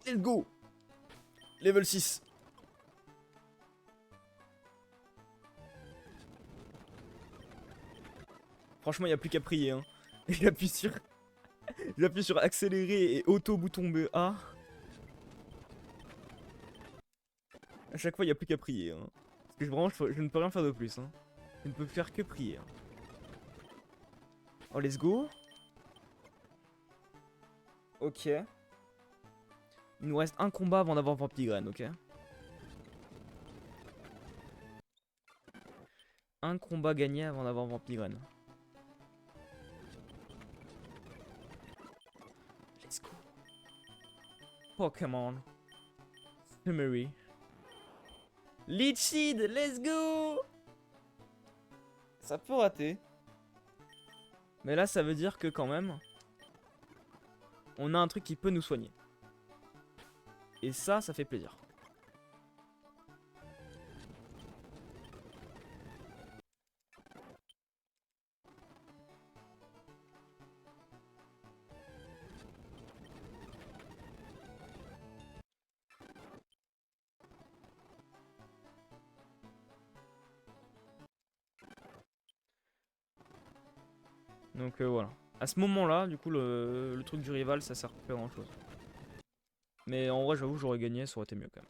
Let's go. Level 6. Franchement, il n'y a plus qu'à prier. Hein. J'appuie sur accélérer et auto bouton B A. À chaque fois, il n'y a plus qu'à prier. Hein. Parce que vraiment, je ne peux rien faire de plus. Hein. Je ne peux faire que prier. Hein. Oh, let's go. Ok. Il nous reste un combat avant d'avoir Vampigraine, ok? Un combat gagné avant d'avoir Vampigraine. Let's go. Pokémon. Summary. Leech Seed, let's go. Ça peut rater. Mais là, ça veut dire que quand même, on a un truc qui peut nous soigner. Et ça fait plaisir. Donc voilà. À ce moment-là, du coup, le truc du rival, ça sert pas à grand chose. Mais en vrai, j'avoue, j'aurais gagné, ça aurait été mieux quand même.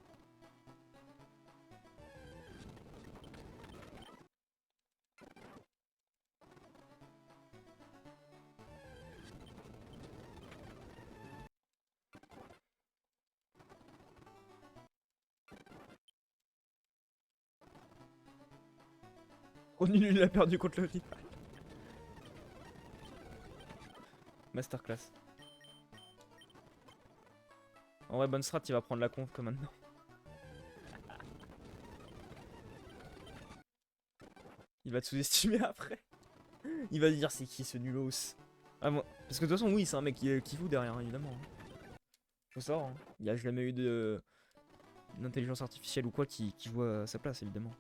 Oh, nul, il a perdu contre le rival. Masterclass. En vrai, bonne strat, il va prendre la conf comme maintenant. Il va te sous-estimer après. Il va dire c'est qui ce nulos. Ah, moi. Parce que de toute façon, oui, c'est un mec qui fout derrière, évidemment. Faut savoir. Hein. Il n'y a jamais eu d'intelligence artificielle ou quoi qui joue à sa place, évidemment.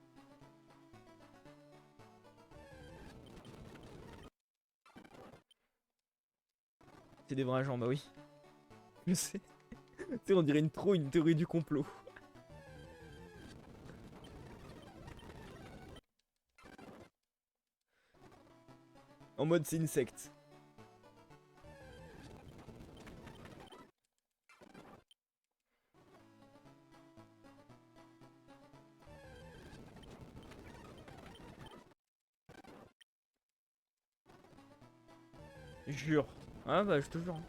C'est des vrais agents, bah oui. Je sais. Tu sais, on dirait une théorie du complot. En mode c'est une secte. Jure. Ah bah je te jure.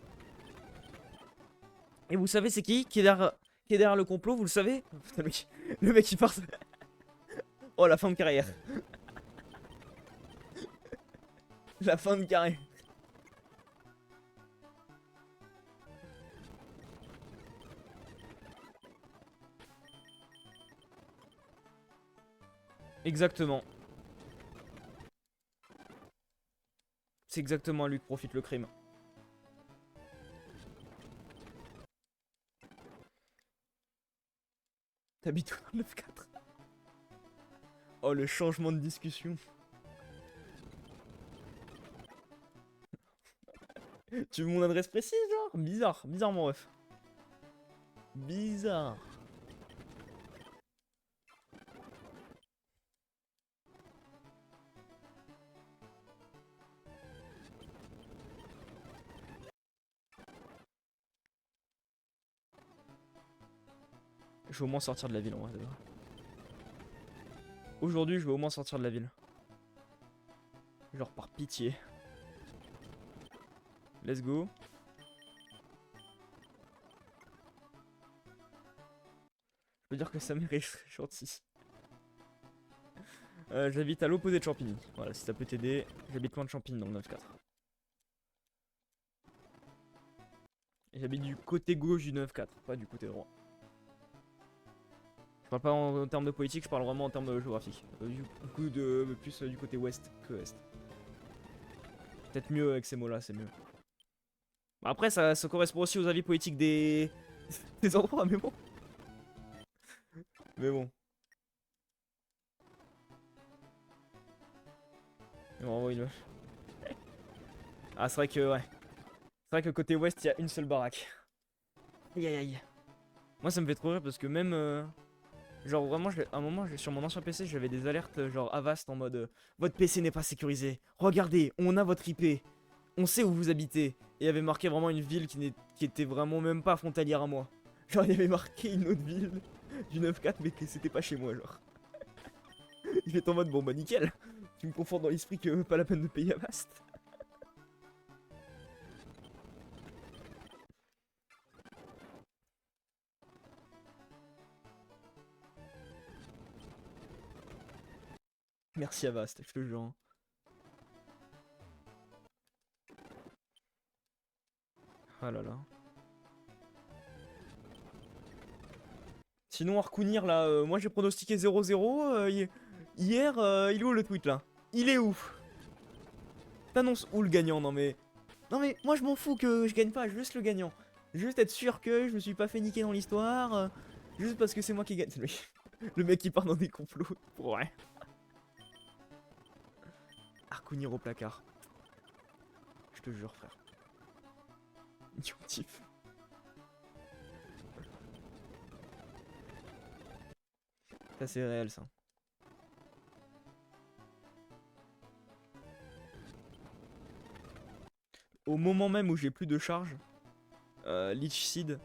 Et vous savez c'est qui est derrière le complot, vous le savez? Putain, le mec il part. Oh la fin de carrière. La fin de carrière. Exactement. C'est exactement à lui que profite le crime. T'habites où dans le 9-4? Oh le changement de discussion. Tu veux mon adresse précise genre? Bizarre mon ref. Bizarre. Je vais au moins sortir de la ville en vrai. Aujourd'hui, je vais au moins sortir de la ville. Genre par pitié. Let's go. Je peux dire que sa mère est gentille. J'habite à l'opposé de Champigny. Voilà, si ça peut t'aider. J'habite loin de Champigny dans le 9-4. Et j'habite du côté gauche du 9-4, pas du côté droit. Je parle pas en termes de politique, je parle vraiment en termes de géographique. Du coup, plus du côté ouest que est. peut-être mieux avec ces mots-là, c'est mieux. Bah après, ça correspond aussi aux avis poétiques des, des endroits, mais bon. Mais bon. Bon, oui, ah, c'est vrai que, ouais. C'est vrai que côté ouest, il y a une seule baraque. Aïe aïe aïe. Moi, ça me fait trop rire parce que même. Genre, vraiment, à un moment, sur mon ancien PC, j'avais des alertes genre Avast en mode votre PC n'est pas sécurisé. Regardez, on a votre IP. On sait où vous habitez. Et il y avait marqué vraiment une ville qui était vraiment même pas frontalière à moi. Genre, il y avait marqué une autre ville du 9-4, mais que c'était pas chez moi, genre. Il est en mode bon, bah nickel. Tu me confortes dans l'esprit que pas la peine de payer Avast. Merci Avast, je te jure. Hein. Ah là là. Sinon, Arcounir là, moi j'ai pronostiqué 0-0. Hier, il est où le tweet là? Il est où? T'annonces où le gagnant? Non mais. Non mais moi je m'en fous que je gagne pas, juste le gagnant. Juste être sûr que je me suis pas fait niquer dans l'histoire. Juste parce que c'est moi qui gagne. Le mec qui part dans des complots. Pour rien. Arcounir au placard. Je te jure frère. Idiotif. Ça c'est réel ça. Au moment même où j'ai plus de charge, Leech Seed.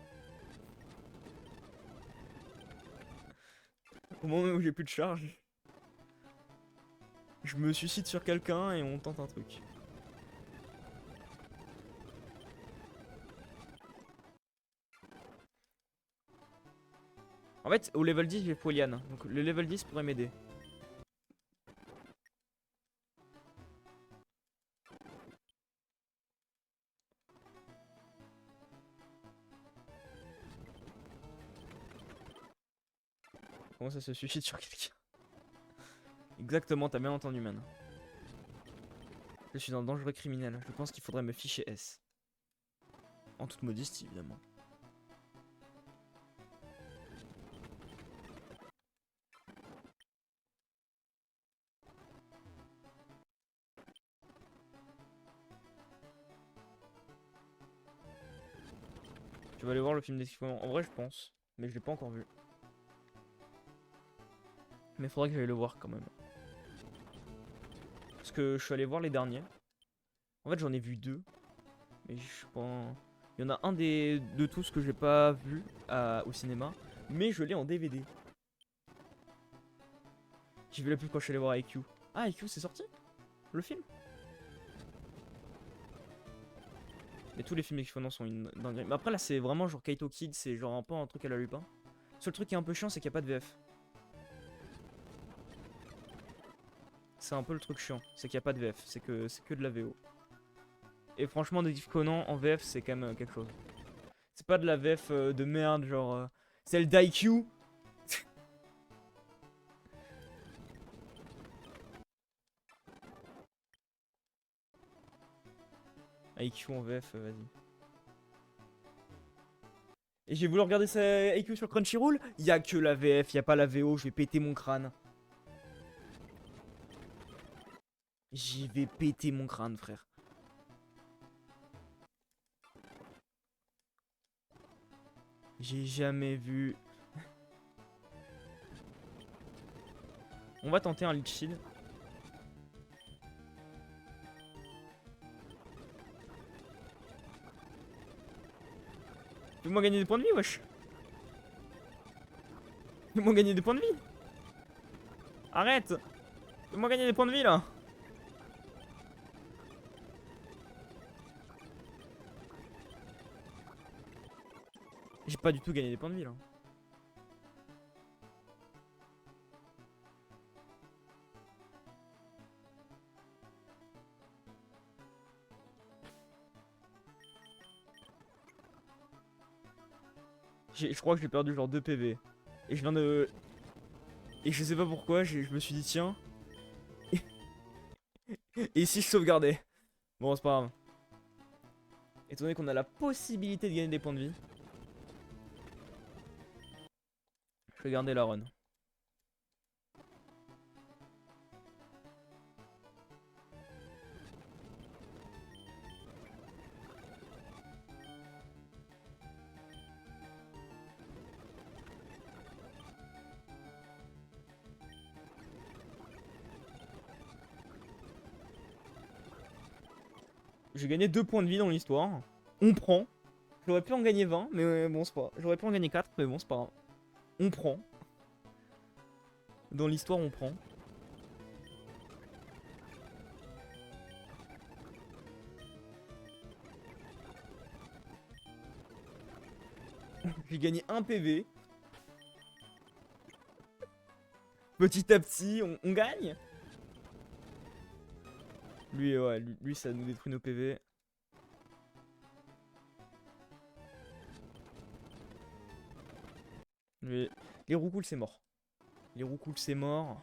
Au moment même où j'ai plus de charge, je me suicide sur quelqu'un et on tente un truc. En fait, au level 10, j'ai Poliane. Donc le level 10 pourrait m'aider. Comment ça se suicide sur quelqu'un? Exactement, t'as bien entendu, man. Je suis un dangereux criminel. Je pense qu'il faudrait me ficher S. En toute modestie, évidemment. Tu vas aller voir le film d'exploitation. En vrai, je pense. Mais je l'ai pas encore vu. Mais faudrait que j'aille le voir quand même. Parce que je suis allé voir les derniers. En fait, j'en ai vu deux. Mais je suis pas. Il y en a un de tous que j'ai pas vu au cinéma. Mais je l'ai en DVD. J'ai vu la pub quand je suis allé voir IQ. Ah, IQ, c'est sorti? Le film? Mais tous les films d'exploitation sont une dinguerie. Mais après, là, c'est vraiment genre Kaito Kid. C'est genre un peu un truc à la Lupin. Le seul truc qui est un peu chiant, c'est qu'il n'y a pas de VF. C'est un peu le truc chiant, c'est qu'il n'y a pas de VF, c'est que de la VO. Et franchement, Détective Conan en VF, c'est quand même quelque chose. C'est pas de la VF de merde, genre celle d'IQ. IQ en VF, vas-y. Et j'ai voulu regarder ça IQ sur Crunchyroll, y a que la VF, y a pas la VO, je vais péter mon crâne. J'y vais péter mon crâne, frère. J'ai jamais vu. On va tenter un Leech Seed. Fais-moi gagner des points de vie, wesh. Fais-moi gagner des points de vie. Arrête. Fais-moi gagner des points de vie, là. J'ai pas du tout gagné des points de vie, là. Je crois que j'ai perdu genre 2 PV. Et je viens de... Et je sais pas pourquoi, je me suis dit tiens. Et si je sauvegardais? Bon, c'est pas grave. Étant donné qu'on a la possibilité de gagner des points de vie, je vais garder la run. J'ai gagné 2 points de vie dans l'histoire. On prend. J'aurais pu en gagner 20, mais bon, c'est pas grave. J'aurais pu en gagner 4, mais bon, c'est pas grave. On prend. Dans l'histoire, on prend. J'ai gagné 1 PV. Petit à petit, on gagne. Lui, ouais, lui, ça nous détruit nos PV. Les roucouls, c'est mort. Les roucouls, c'est mort.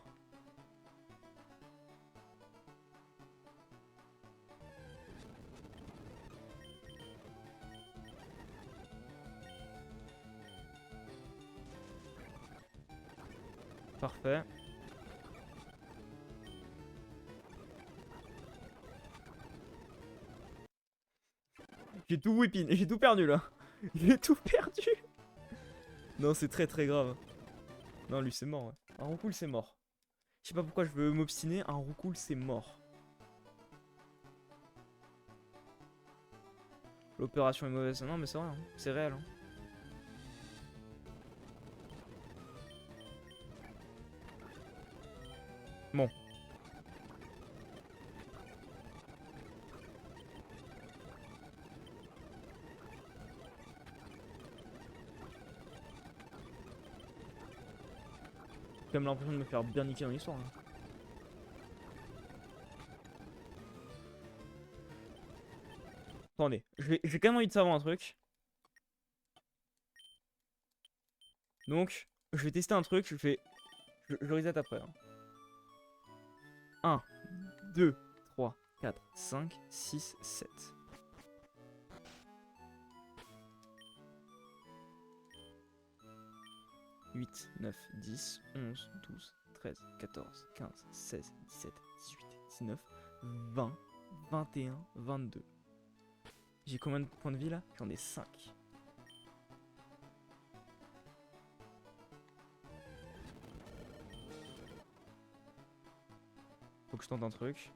Parfait. J'ai tout whippin, j'ai tout perdu là. J'ai tout perdu. Non, c'est très très grave. Non, lui c'est mort. Ouais. Un roucoul c'est mort. Je sais pas pourquoi je veux m'obstiner. Un roucoul c'est mort. L'opération est mauvaise. Non, mais c'est vrai, hein. C'est réel. Hein. Bon. J'ai quand même l'impression de me faire bien niquer dans l'histoire. Hein. Attendez, j'ai quand même envie de savoir un truc. Donc, je vais tester un truc. Je reset après. Hein. 1, 2, 3, 4, 5, 6, 7. 8, 9, 10, 11, 12, 13, 14, 15, 16, 17, 18, 19, 20, 21, 22. J'ai combien de points de vie là? J'en ai 5. Faut que je tente un truc.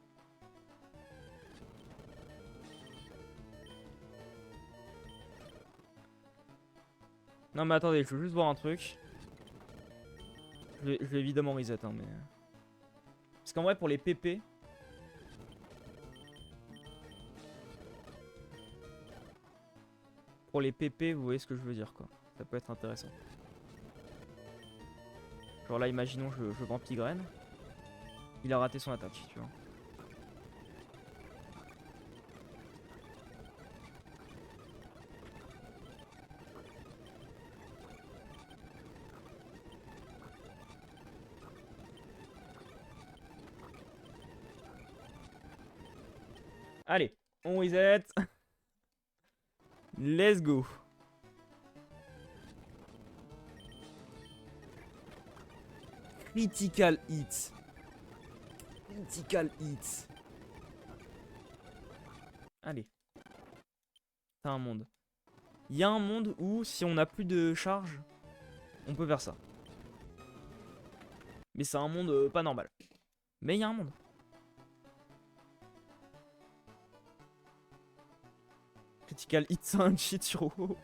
Non mais attendez, je veux juste voir un truc. Je vais évidemment reset hein, mais... Parce qu'en vrai pour les PP... Pour les PP, vous voyez ce que je veux dire quoi. Ça peut être intéressant. Genre là imaginons je vends Pigraine. Il a raté son attaque, tu vois. Allez, on reset. Let's go. Critical hit. Critical hit. Allez. C'est un monde. Il y a un monde où si on n'a plus de charge, on peut faire ça. Mais c'est un monde pas normal. Mais il y a un monde. Critical hit, c'est un cheat sur O.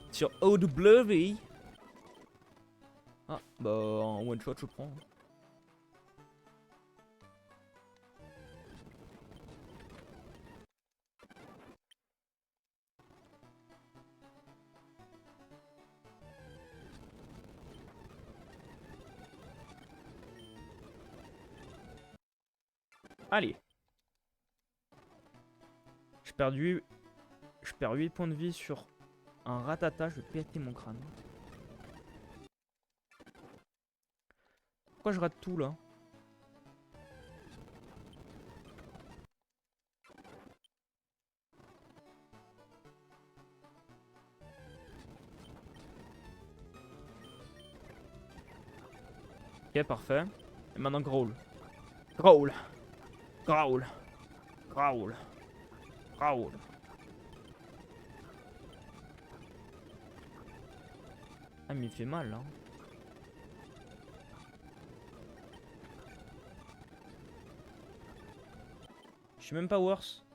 Sur OW. Ah, bah en one shot je prends. Allez. Je perds 8 points de vie sur un ratata, je vais péter mon crâne. Pourquoi je rate tout là? Ok, parfait. Et maintenant Growl. Growl. Growl. Growl. Growl. Ah mais il fait mal hein. Je suis même pas worse.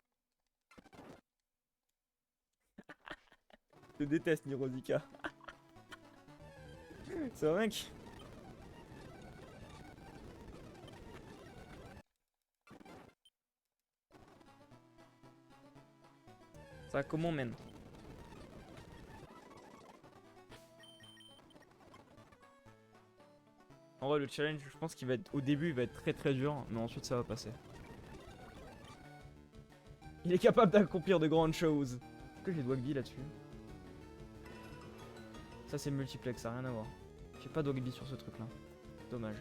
Je déteste Nirozika. C'est vrai mec. Ça comment mène? En vrai le challenge je pense qu'il va être au début il va être très dur mais ensuite ça va passer. Il est capable d'accomplir de grandes choses. Est-ce que j'ai Dwagby là-dessus? Ça c'est multiplex, ça n'a rien à voir. J'ai pas Dwagby sur ce truc là. Dommage.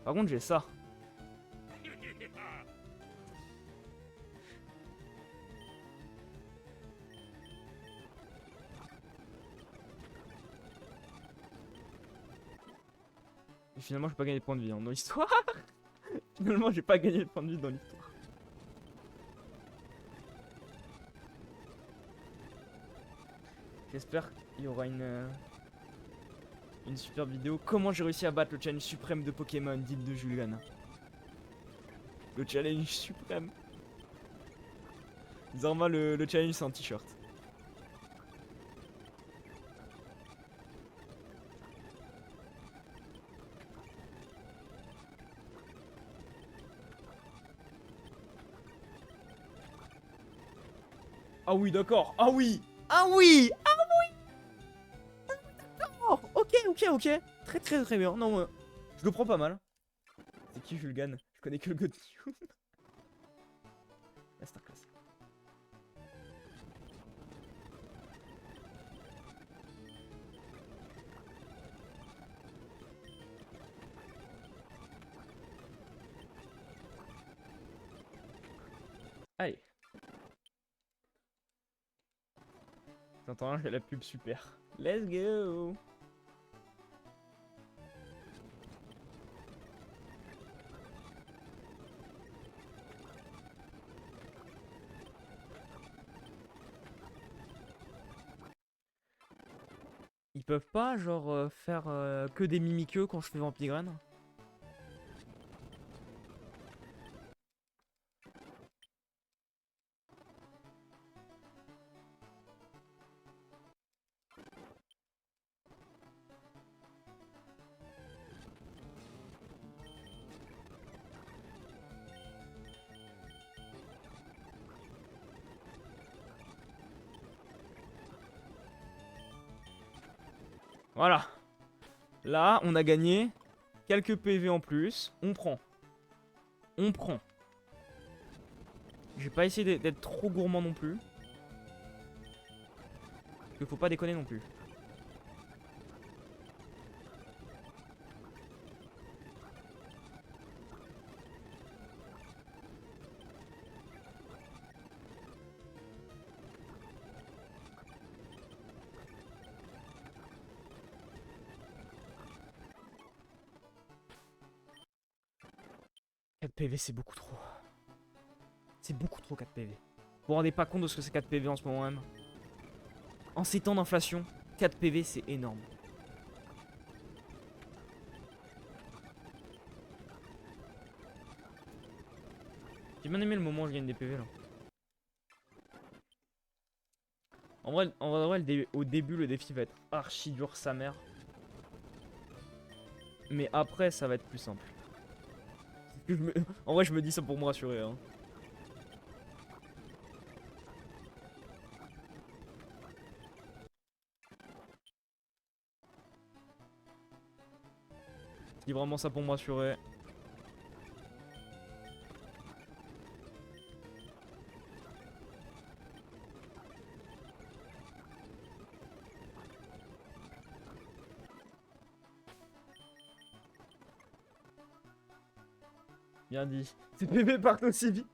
Par contre j'ai ça. Et finalement j'ai pas gagné de points de vie hein, dans l'histoire. Finalement j'ai pas gagné de points de vie dans l'histoire. J'espère qu'il y aura une super vidéo. Comment j'ai réussi à battre le challenge suprême de Pokémon d'île de Julian. Le challenge suprême. Zarma, le challenge c'est un t-shirt. Ah oui d'accord. Ah oui. Ah oui. Ah oui. Oh, ok. Très bien. Non, je le prends pas mal. C'est qui Julgan? Je connais que le God New. Masterclass. Allez. J'entends j'ai la pub super. Let's go. Ils peuvent pas genre faire que des mimiqueux quand je fais Vampigraine? Voilà. Là, on a gagné quelques PV en plus. On prend. On prend. J'ai pas essayé d'être trop gourmand non plus. Parce qu'il faut pas déconner non plus. PV c'est beaucoup trop. C'est beaucoup trop 4 PV. Vous vous rendez pas compte de ce que c'est 4 PV en ce moment même? En ces temps d'inflation, 4 PV c'est énorme. J'ai bien aimé le moment où je gagne des PV là. En vrai au début le défi va être archi dur sa mère. Mais après ça va être plus simple. En vrai je me dis ça pour me rassurer hein. Je dis vraiment ça pour me rassurer. Bien dit. Ces PV partent aussi vite.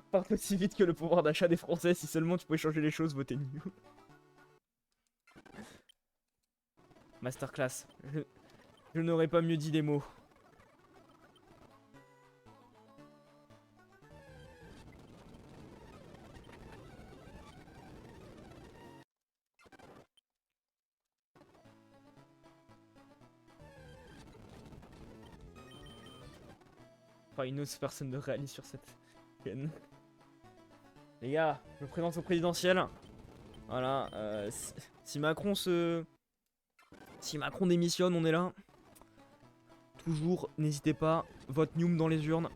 Partent aussi vite que le pouvoir d'achat des Français. Si seulement tu pouvais changer les choses, votez New. Masterclass. Je n'aurais pas mieux dit les mots. Enfin, une autre personne de réaliste sur cette chaîne. Les gars, je me présente au présidentiel. Voilà, si Macron se... Si Macron démissionne, on est là. Toujours, n'hésitez pas, vote Newm dans les urnes.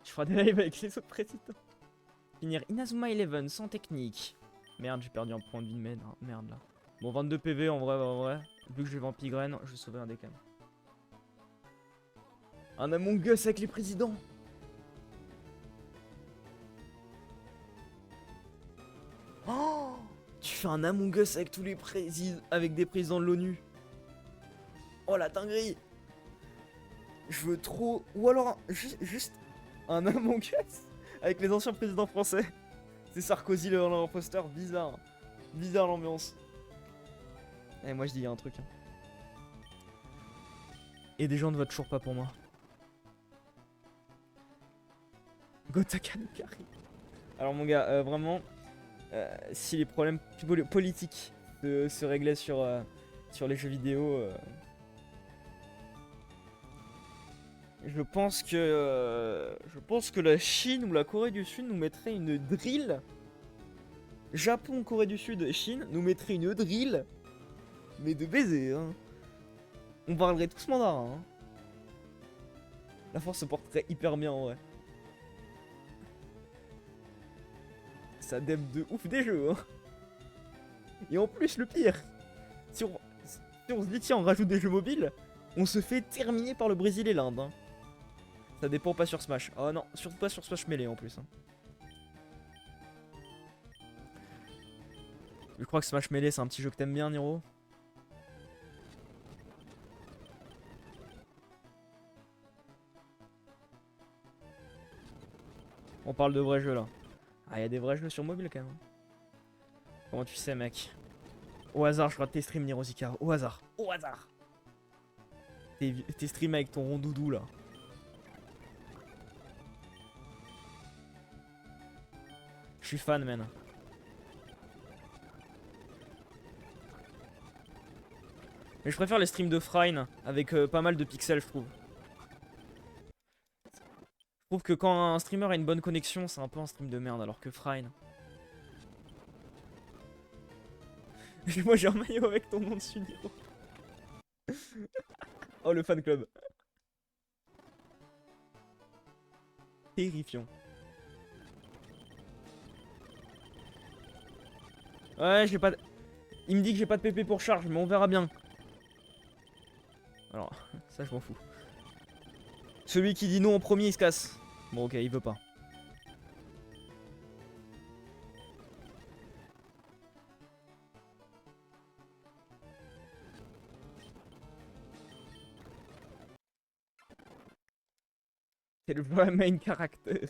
Je ferai des lives avec les autres présidents. Finir Inazuma Eleven sans technique. Merde, j'ai perdu un point de vie de merde là. Bon, 22 PV en vrai. Vu que je vais Vampigraine, je vais sauver un décam. Un Among Us avec les présidents. Oh, tu fais un Among Us avec tous les présidents, avec des présidents de l'ONU. Oh la dinguerie. Je veux trop... Ou alors, juste un Among Us avec les anciens présidents français. C'est Sarkozy l'imposteur, bizarre. Bizarre l'ambiance. Eh, moi je dis, il y a un truc. Hein. Et des gens ne votent toujours pas pour moi. Gotaka no Kari. Alors mon gars, vraiment, si les problèmes politiques se réglaient sur les jeux vidéo, je pense que la Chine ou la Corée du Sud nous mettrait une drill. Japon, Corée du Sud et Chine nous mettrait une drill. Mais de baiser, hein. On parlerait tous mandarin, hein. La force se porterait hyper bien en vrai. Ça dème de ouf des jeux, hein. Et en plus, le pire, si on se dit tiens, on rajoute des jeux mobiles, on se fait terminer par le Brésil et l'Inde, hein. Ça dépend pas sur Smash. Oh non, surtout pas sur Smash Melee en plus, hein. Je crois que Smash Melee c'est un petit jeu que t'aimes bien, Niro. On parle de vrais jeux là. Ah, y'a des vrais jeux sur mobile quand même. Comment tu sais, mec? Au hasard, je rate tes streams, Nirozika. Au hasard. Au hasard. Tes streams avec ton rond doudou là. Je suis fan, man. Mais je préfère les streams de Frine avec pas mal de pixels, je trouve. Je trouve que quand un streamer a une bonne connexion, c'est un peu un stream de merde, alors que Frine. Moi j'ai un maillot avec ton nom dessus, Niro. Oh, le fan club. Terrifiant. Ouais, j'ai pas... Il me dit que j'ai pas de PP pour charge, mais on verra bien. Alors, ça je m'en fous. Celui qui dit non en premier, il se casse. Bon, ok, il veut pas. C'est le vrai main character.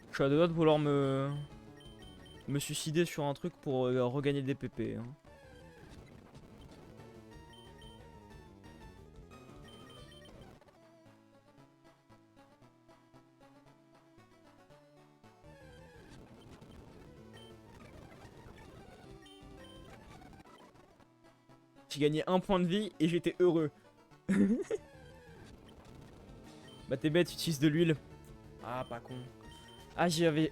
Je suis à deux doigts de vouloir me suicider sur un truc pour regagner des PP. Hein. J'ai gagné un point de vie et j'étais heureux. Bah t'es bête, tu utilises de l'huile. Ah, pas con. Ah, j'aurais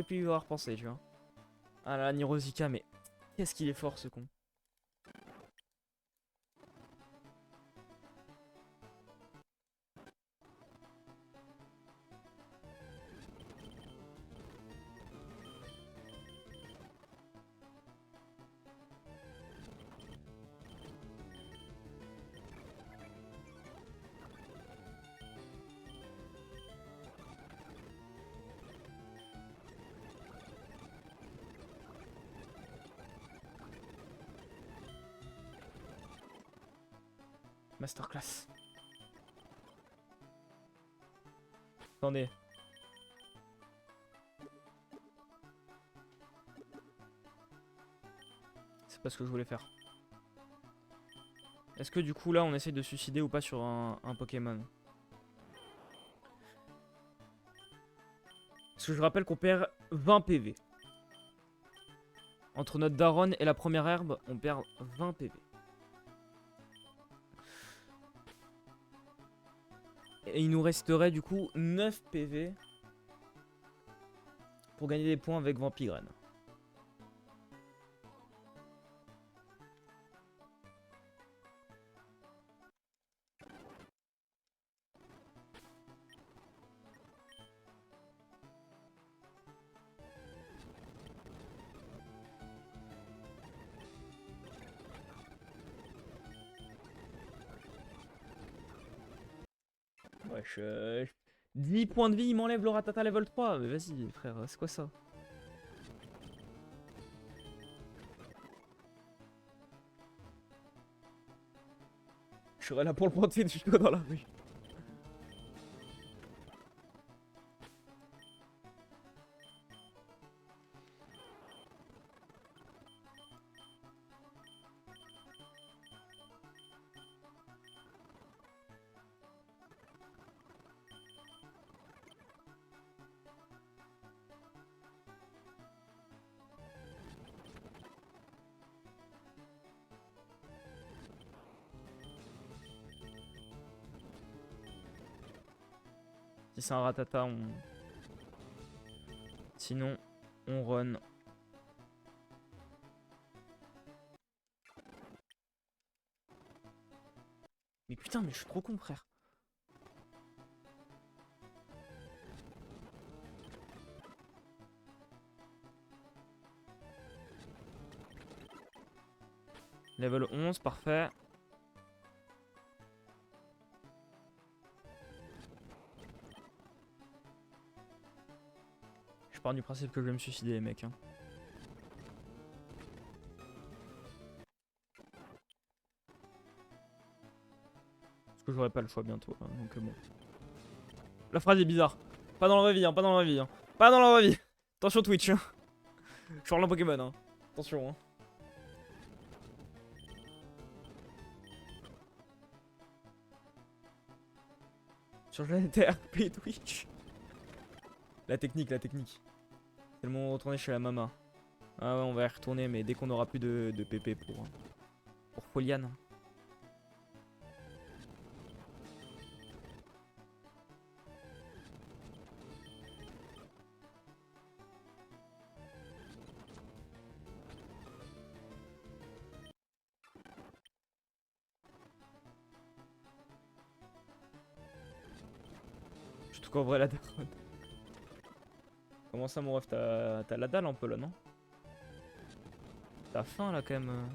pu y avoir pensé, tu vois. Ah là, Nirozika, mais qu'est-ce qu'il est fort ce con. Masterclass. Attendez. C'est pas ce que je voulais faire. Est-ce que du coup là on essaye de suicider ou pas sur un Pokémon? Parce que je rappelle qu'on perd 20 PV. Entre notre daronne et la première herbe, on perd 20 PV. Et il nous resterait du coup 9 PV pour gagner des points avec Vampigraine. Wesh, 10 points de vie, il m'enlève le Ratata level 3. Mais vas-y, frère, c'est quoi ça? Je serais là pour le planter du coup dans la rue. Si c'est un Ratata, on... Sinon, on run. Mais putain, mais je suis trop con, frère. Level 11, parfait. Je pars du principe que je vais me suicider, les mecs. Hein. Parce que j'aurai pas le choix bientôt. Hein, donc bon. La phrase est bizarre. Pas dans la vraie vie, hein, pas dans la vraie vie. Hein. Pas dans la vraie vie. Attention Twitch. Hein. Je suis en Pokémon. Hein. Attention. Hein. Sur le RP Twitch. La technique, la technique. C'est le moment de retourner chez la mama. Ah ouais, on va y retourner, mais dès qu'on aura plus de PP pour Foliane. Je te couvre la daronne. Comment ça, mon ref? T'as la dalle un peu là, non? T'as faim là quand même.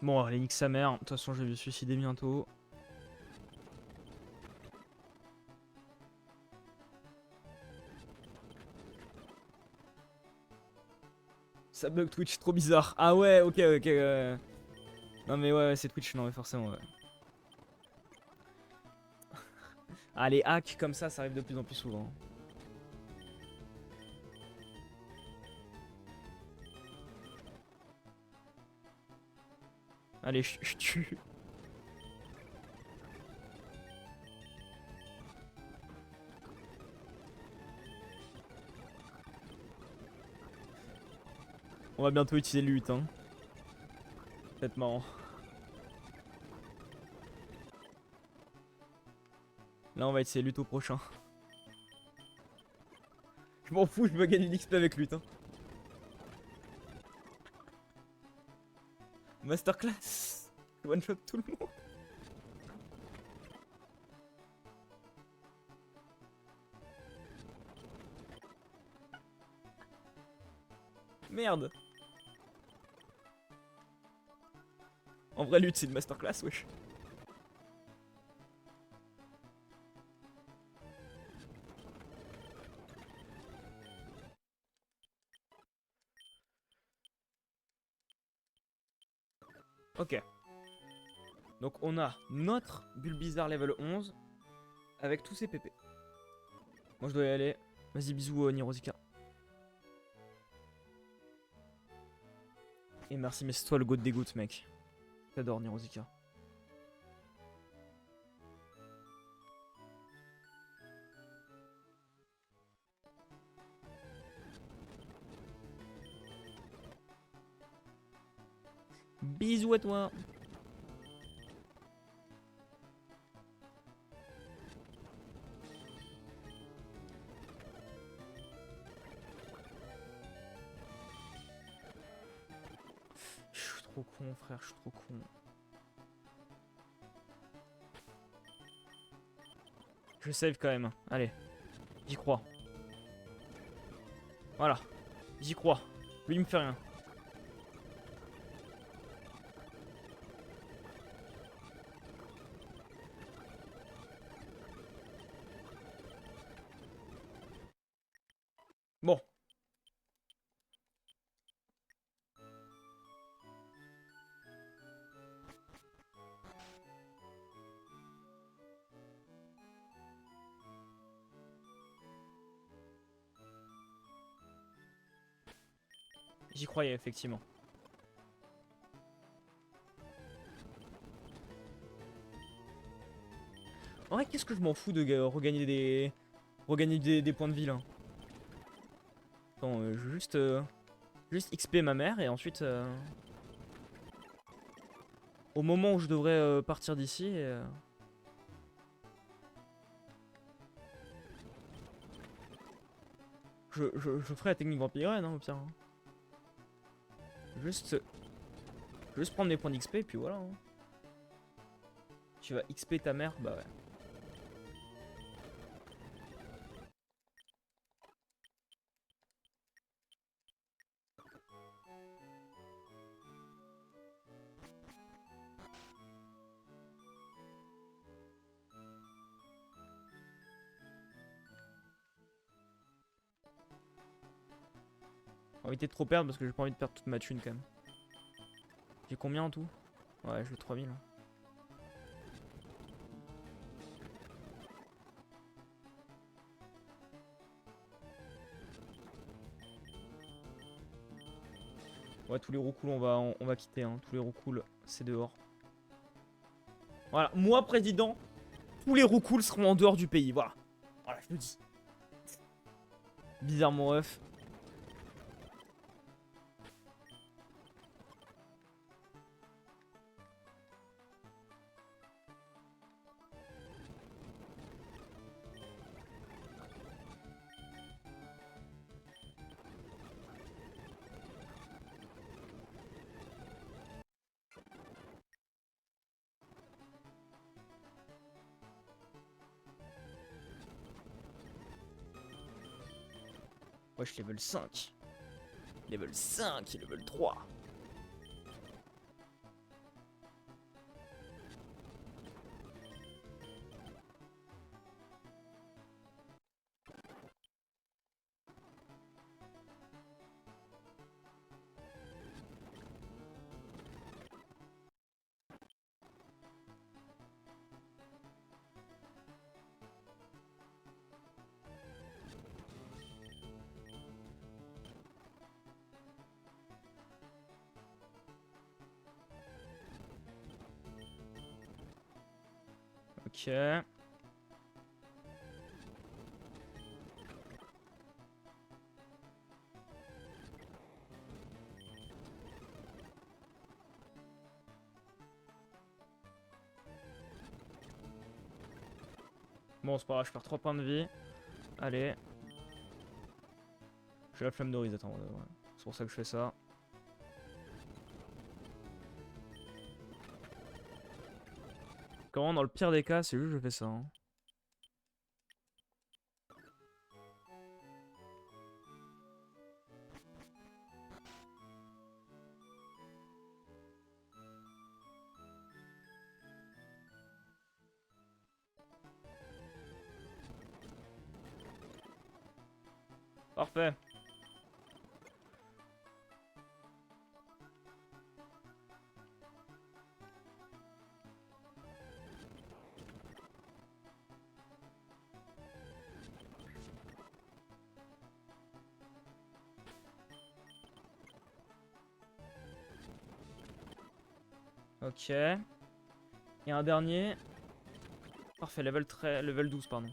Bon, allez, nique sa mère. De toute façon, je vais me suicider bientôt. Ça bug Twitch, trop bizarre. Ah ouais, ok, ok. Non mais ouais, c'est Twitch, non mais forcément, ouais. Ah, les hacks comme ça arrive de plus en plus souvent. Allez, je tue. On va bientôt utiliser le 8, hein. Peut-être marrant. Là, on va essayer lutte au prochain. Je m'en fous, je me gagne une XP avec lutte. Hein. Masterclass. One shot tout le monde. Merde. En vrai, lutte, c'est une masterclass, wesh. Ok. Donc on a notre Bulbizarre level 11 avec tous ses PP. Moi je dois y aller. Vas-y, bisous Nirozika. Et merci, mais c'est toi le goût de dégoûte, mec. J'adore Nirozika. Bisous à toi. Je suis trop con, frère, je suis trop con. Je save quand même. Allez, j'y crois. Voilà, j'y crois. Lui, il me fait rien. Bon. J'y croyais, effectivement. En vrai, qu'est-ce que je m'en fous de regagner des points de vie, là. Attends, je veux juste XP ma mère, et ensuite... au moment où je devrais partir d'ici... je ferai la technique vampirène, hein, au pire. Hein. Juste prendre mes points d'XP, et puis voilà. Hein. Tu vas XP ta mère, bah ouais. J'ai envie de trop perdre parce que j'ai pas envie de perdre toute ma thune quand même. J'ai combien en tout? Ouais, j'ai 3000. Ouais, tous les roucouls on va quitter. Hein. Tous les roucouls, c'est dehors. Voilà, moi président, tous les roucouls seront en dehors du pays. Voilà. Voilà, je le dis. Bizarre mon ref. Wesh, level 5. Level 5 et level 3. Ok. Bon, c'est pas grave, je perds 3 points de vie. Allez. J'ai la flamme de Riz, attends. Ouais. C'est pour ça que je fais ça. Comment, dans le pire des cas, c'est juste que je fais ça. Hein. Parfait. Ok. Et un dernier. Parfait, level 12, pardon.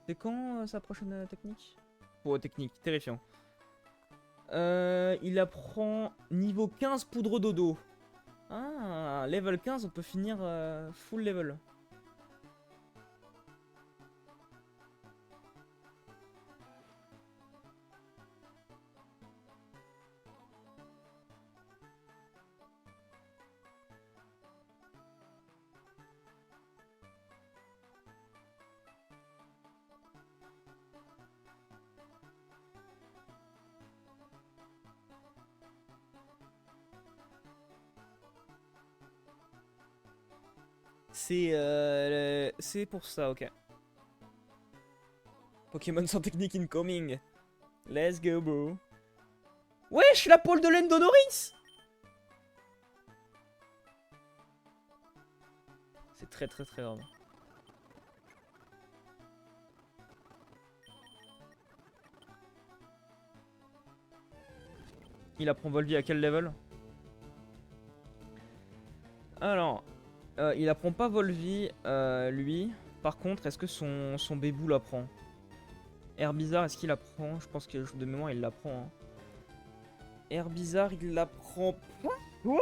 C'est quand sa prochaine technique? Oh, technique, terrifiant. Il apprend niveau 15 poudre dodo. Ah, level 15, on peut finir full level. C'est pour ça, ok. Pokémon sans technique incoming. Let's go, bro. Ouais, je suis la pôle de l'Endonoris. C'est très très très grave. Il apprend Volvi à quel level? Alors, il apprend pas Volvi, lui. Par contre, est-ce que son bébou l'apprend? Herbizarre, est-ce qu'il l'apprend? Je pense que de mémoire, il l'apprend. Hein. Herbizarre, il l'apprend pas? Quoi?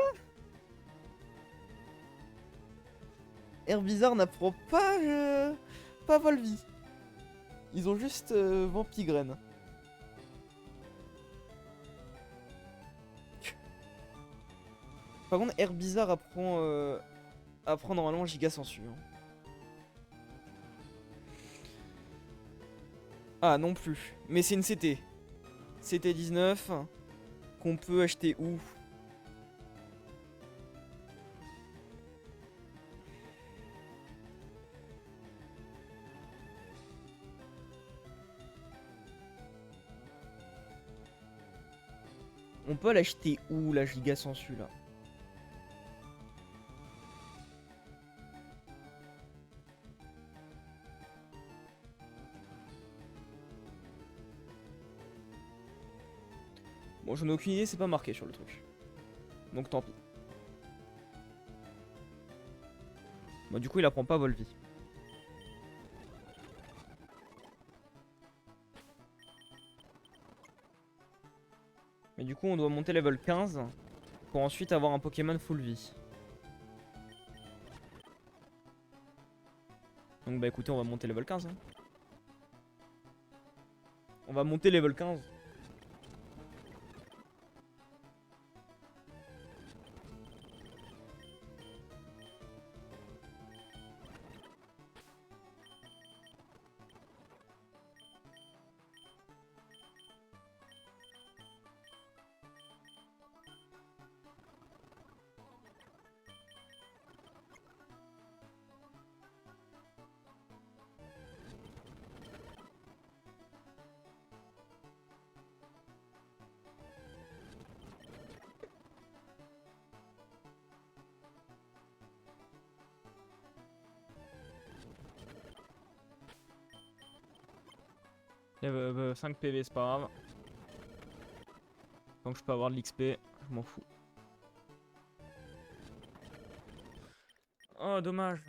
Herbizarre n'apprend pas Volvi. Ils ont juste Vampigraine. Par contre, Herbizarre apprend normalement Giga Sensu. Hein. Ah, non plus. Mais c'est une CT. CT 19 qu'on peut acheter où? On peut l'acheter où, la Giga Sensu, là? Bon, j'en ai aucune idée, c'est pas marqué sur le truc. Donc tant pis. Bon, du coup, il apprend pas Volvi. Mais du coup, on doit monter level 15 pour ensuite avoir un Pokémon full vie. Donc bah écoutez, on va monter level 15. Hein. On va monter level 15. Level 5 PV, c'est pas grave. Tant que je peux avoir de l'XP, je m'en fous. Oh, dommage.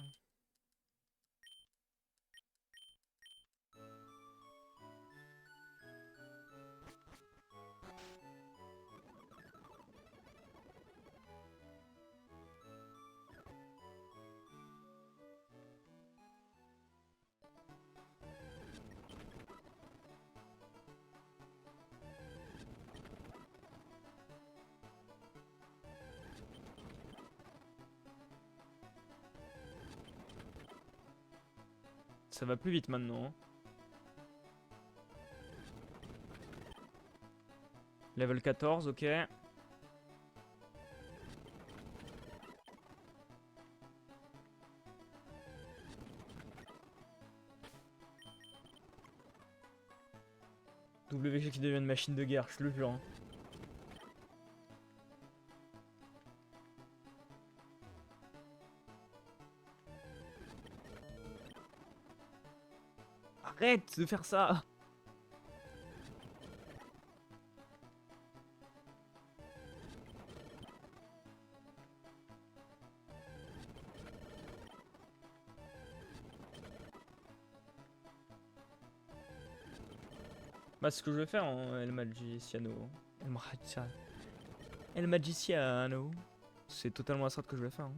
Ça va plus vite maintenant. Hein. Level 14, ok. WG qui devient une machine de guerre, je le jure. Hein. Arrête de faire ça! Bah, c'est ce que je vais faire, hein, El Magiciano. El Magiciano. C'est totalement la strat que je vais faire. Hein.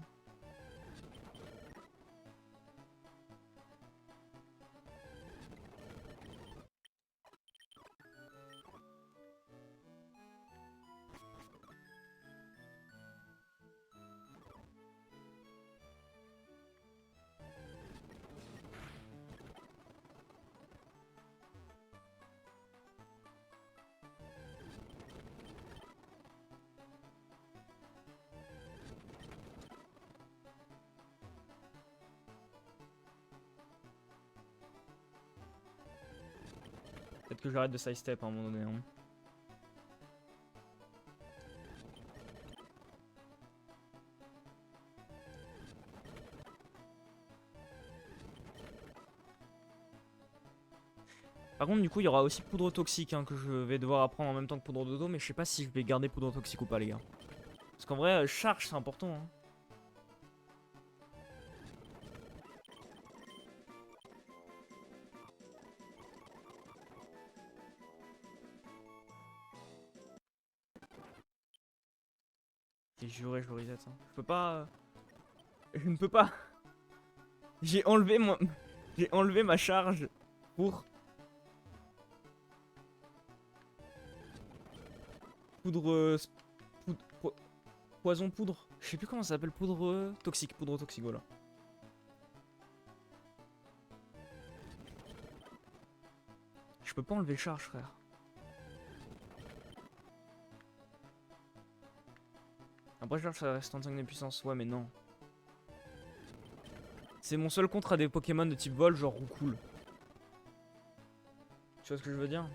Peut-être que j'arrête de sidestep à un moment donné. Hein. Par contre, du coup, il y aura aussi poudre toxique hein, que je vais devoir apprendre en même temps que poudre de dos, mais je sais pas si je vais garder poudre toxique ou pas, les gars. Parce qu'en vrai, charge, c'est important. Hein. J'ai juré, je le reset. Hein. Je peux pas. Je ne peux pas. J'ai enlevé moi. J'ai enlevé ma charge pour. Poudre. Poison poudre. Je sais plus comment ça s'appelle. Poudre toxique. Poudre toxique, voilà. Je peux pas enlever charge, frère. Après, charge, ça reste 35 de puissance. Ouais, mais non. C'est mon seul contre à des Pokémon de type vol, genre Roucoule. Tu vois ce que je veux dire?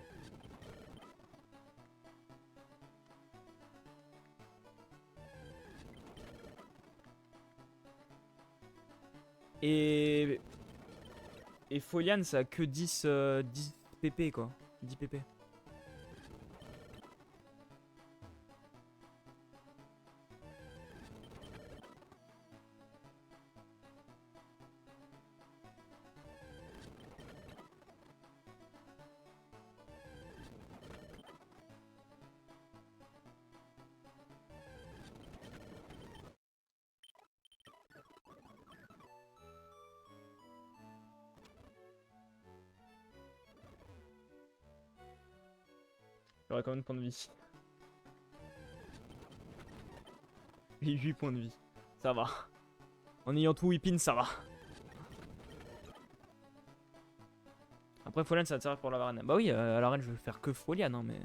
Et Folian, ça a que 10 pp quoi. 10 pp. J'aurais combien de points de vie? Et 8 points de vie. Ça va. En ayant tout whipping, ça va. Après, Folian, ça va te servir pour la arène. Bah oui, à l'arène, je vais faire que Folian, hein, mais.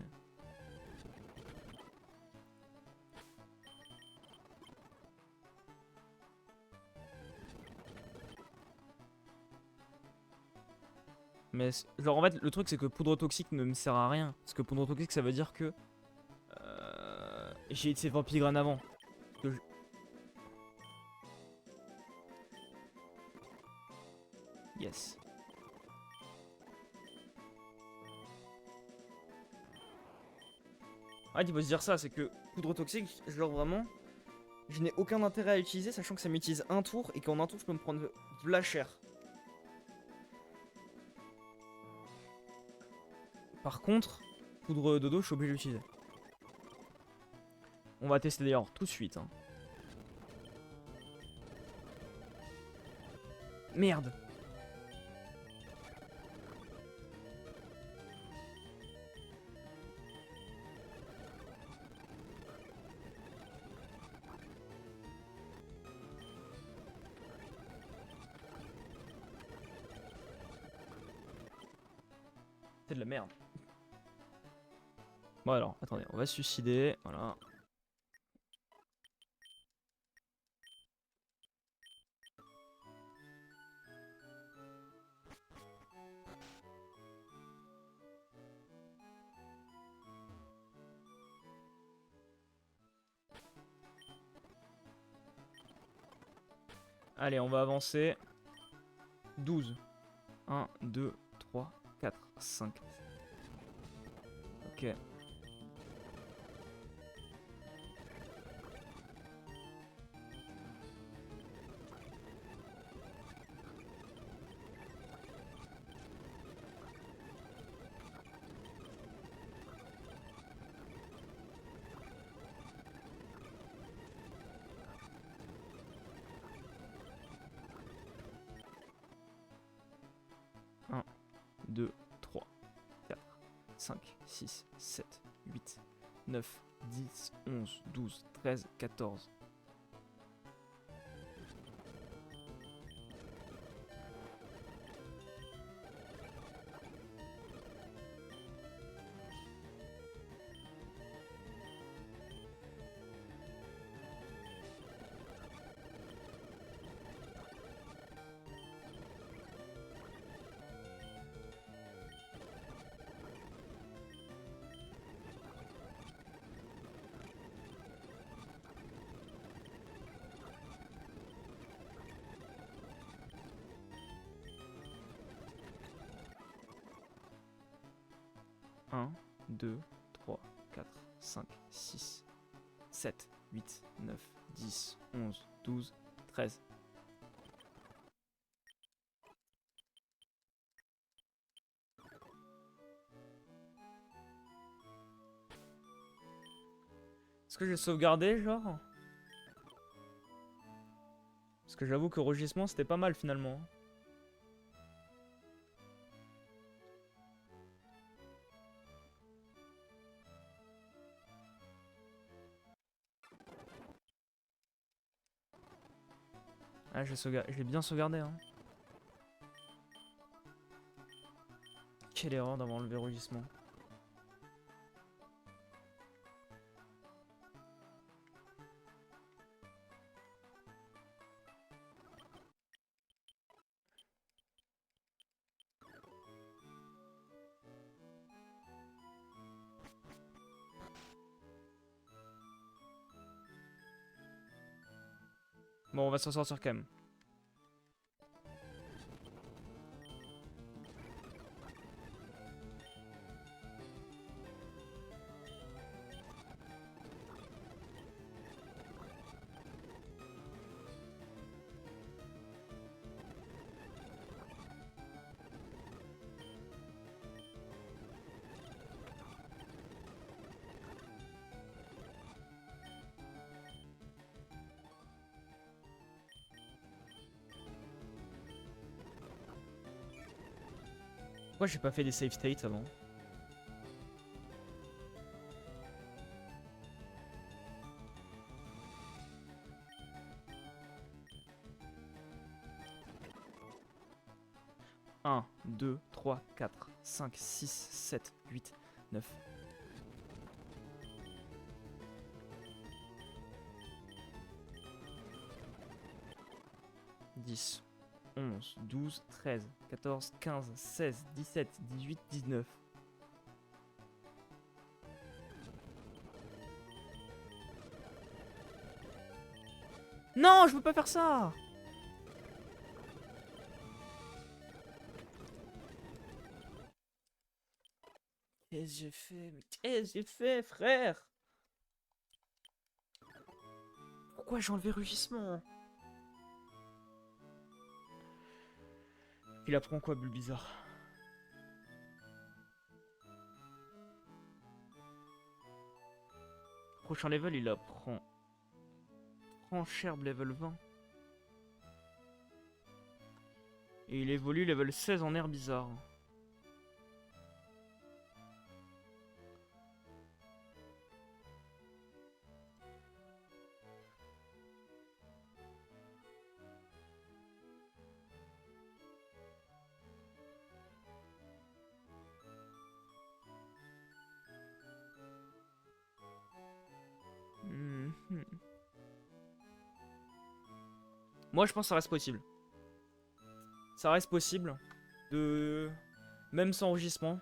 Mais genre en fait le truc c'est que poudre toxique ne me sert à rien. Parce que poudre toxique ça veut dire que j'ai été Vampigrane avant. Que je... Yes. Ouais, il faut se dire ça, c'est que poudre toxique, genre vraiment, je n'ai aucun intérêt à l'utiliser, sachant que ça m'utilise un tour et qu'en un tour je peux me prendre de la chair. Par contre, poudre de dos, je suis obligé de l'utiliser. On va tester d'ailleurs tout de suite. Hein. Merde. C'est de la merde. Bon alors, attendez, on va se suicider, voilà. Allez, on va avancer. 12. 1, 2, 3, 4, 5. Ok. 2, 3, 4, 5, 6, 7, 8, 9, 10, 11, 12, 13, 14. Un, 2, 3, 4, 5, 6, 7, 8, 9, 10, 11, 12, 13. Est-ce que j'ai sauvegardé, genre? Parce que j'avoue que rugissement, c'était pas mal, finalement. Ah, j'ai bien sauvegardé, hein. Quelle erreur d'avoir enlevé rugissement. Bon, on va s'en sortir quand même. Pourquoi j'ai pas fait des save states avant? Un, 2, 3, 4, 5, 6, 7, 8, 9. « 10, 11, 12, 13, 14, 15, 16, 17, 18, 19. Non, je veux pas faire ça! Qu'est-ce que j'ai fait? Mais qu'est-ce que j'ai fait, frère? Pourquoi j'ai enlevé rugissement? Il apprend quoi, Bulbizarre? Prochain level, il apprend Francherbe level 20. Et il évolue level 16 en air bizarre. Moi, je pense que ça reste possible. Ça reste possible. De... Même sans enregistrement.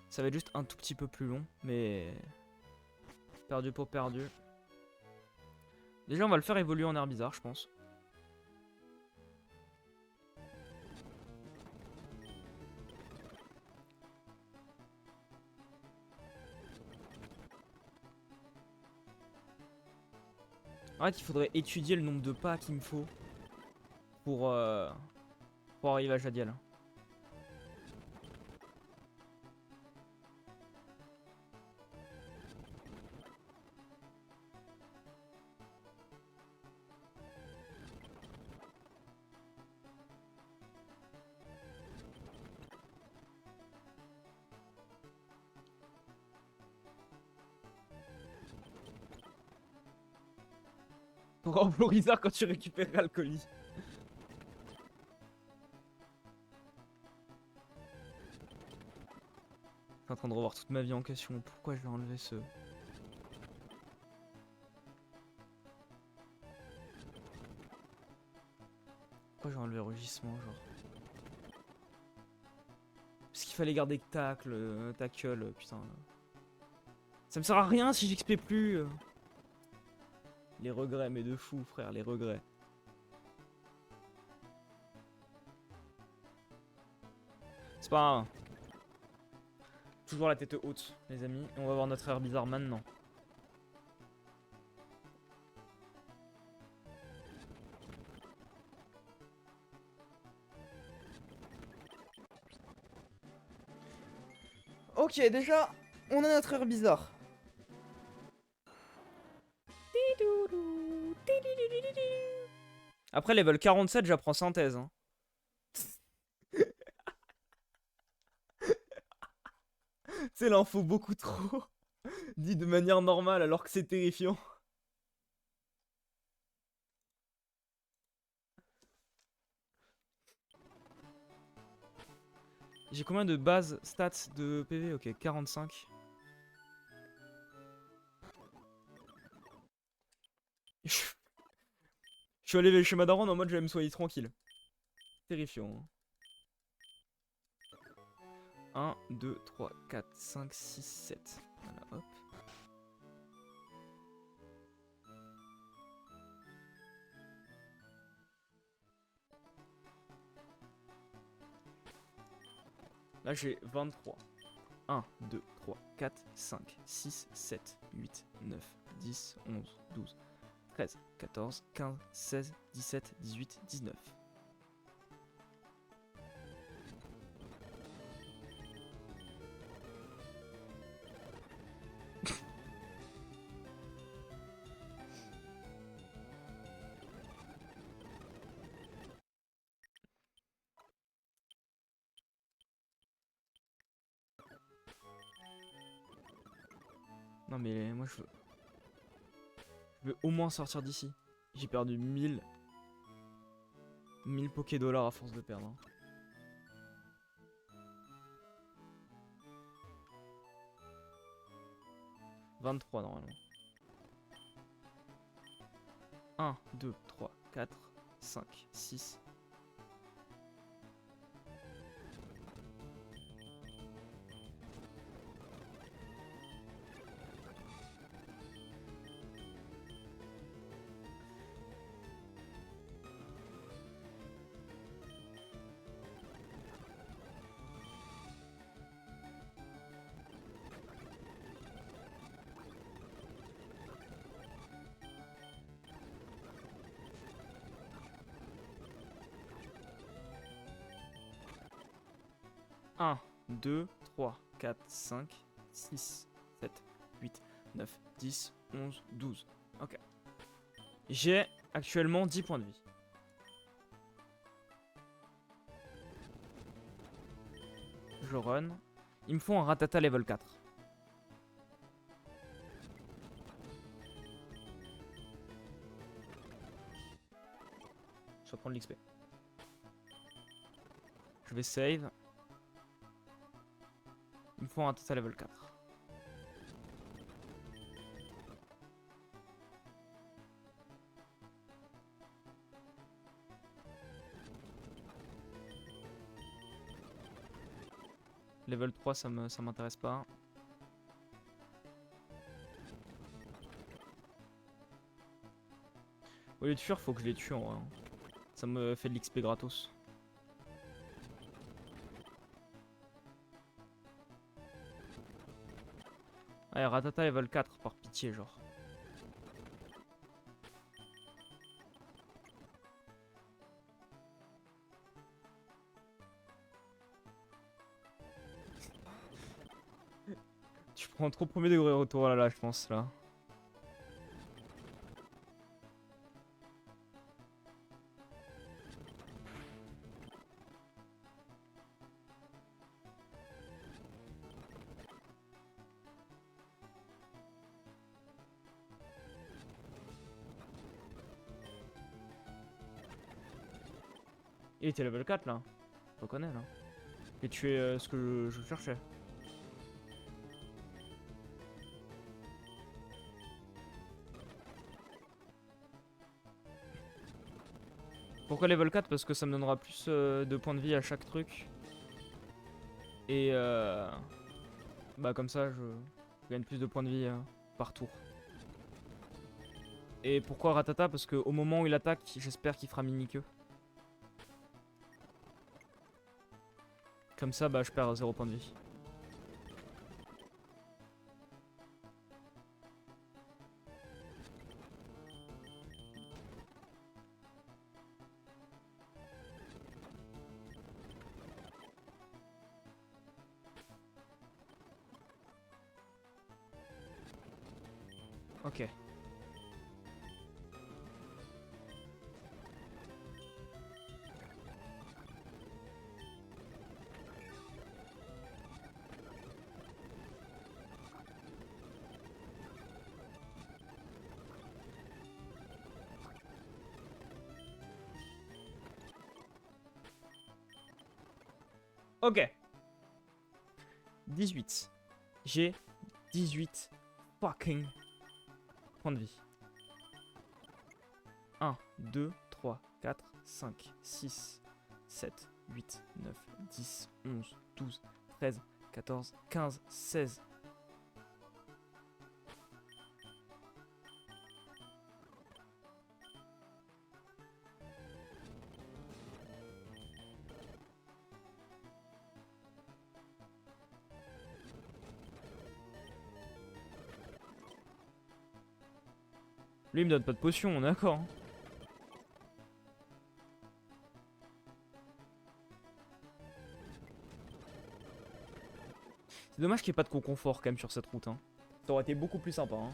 Ça va être juste un tout petit peu plus long. Mais... Perdu pour perdu. Déjà, on va le faire évoluer en air bizarre, je pense. En fait, il faudrait étudier le nombre de pas qu'il me faut pour arriver à Jadiel. T'auras au Florizard quand tu récupéreras le colis. Je suis en train de revoir toute ma vie en question. Pourquoi je vais enlever ce... Pourquoi j'ai enlevé rugissement, genre? Parce qu'il fallait garder tacle, tackle, putain. Ça me sert à rien si j'XP plus. Les regrets, mais de fou, frère, les regrets. C'est pas grave. Toujours la tête haute, les amis. Et on va voir notre air bizarre maintenant. Ok, déjà, on a notre air bizarre. Après, level 47, j'apprends synthèse. Hein. C'est l'info beaucoup trop. Dit de manière normale alors que c'est terrifiant. J'ai combien de bases stats de PV? Ok, 45. Je suis allé chez Madaron en mode je vais me soigner tranquille. Terrifiant. Hein. 1, 2, 3, 4, 5, 6, 7. Voilà, hop. Là j'ai 23. 1, 2, 3, 4, 5, 6, 7, 8, 9, 10, 11, 12, 13, 14, 15, 16, 17, 18, 19. Non mais moi je veux au moins sortir d'ici. J'ai perdu 1000 Poké dollars à force de perdre. Hein. « 23 normalement. 1, 2, 3, 4, 5, 6. Un, 2, 3, 4, 5, 6, 7, 8, 9, 10, 11, 12. Ok. J'ai actuellement 10 points de vie. Je run. Il me faut un Ratata level 4. Je vais prendre l'XP. Je vais save. Il me faut un Ratata level 4. Level 3, ça m'intéresse pas. Au lieu de fuir, faut que je les tue en vrai. Ça me fait de l'XP gratos. Allez, Ratata level 4, par pitié, genre. Tu prends trop premier degré retour là, je pense, là. Il était level 4 là. Je reconnais là. Et tu es ce que je cherchais. Pourquoi level 4? Parce que ça me donnera plus de points de vie à chaque truc. Et bah comme ça je gagne plus de points de vie par tour. Et pourquoi Ratata? Parce que au moment où il attaque, j'espère qu'il fera mini-queue. Comme ça bah je perds 0 points de vie. Ok. Ok. 18. J'ai 18 fucking points de vie. 1, 2, 3, 4, 5, 6, 7, 8, 9, 10, 11, 12, 13, 14, 15, 16. Lui il me donne pas de potion, on est d'accord. Hein. C'est dommage qu'il n'y ait pas de co-confort quand même sur cette route. Hein. Ça aurait été beaucoup plus sympa. Hein.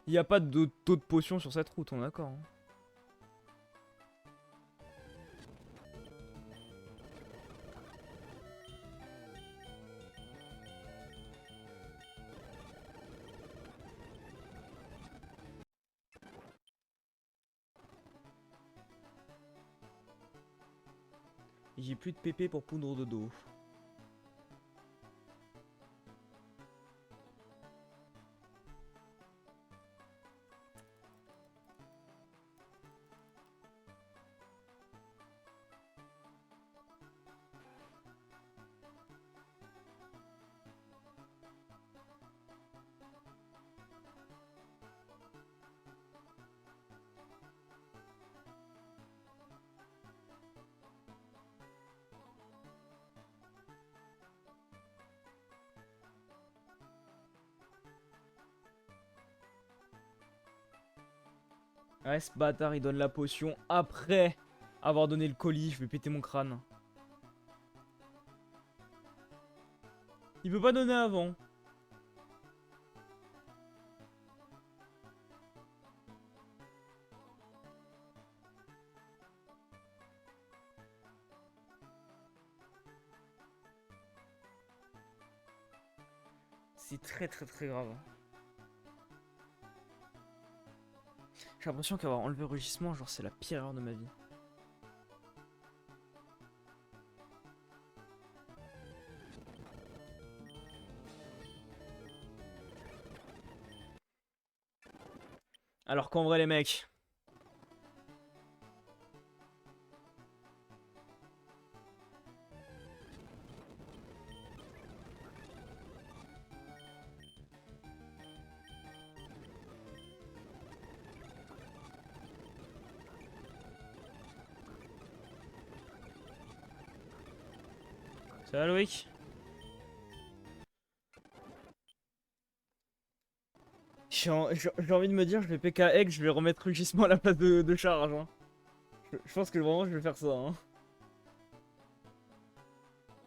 Il n'y a pas de taux de potion sur cette route, on est d'accord. Hein. J'ai plus de PP pour poudre de dos. Ouais, ce bâtard il donne la potion après avoir donné le colis. Je vais péter mon crâne. Il peut pas donner avant. C'est très très très grave. J'ai l'impression qu'avoir enlevé le rugissement, genre c'est la pire erreur de ma vie. Alors qu'en vrai les mecs... Ça va Loïc? J'ai envie de me dire, je vais PK egg, je vais remettre rugissement à la place de charge. Hein. Je pense que vraiment je vais faire ça. Hein.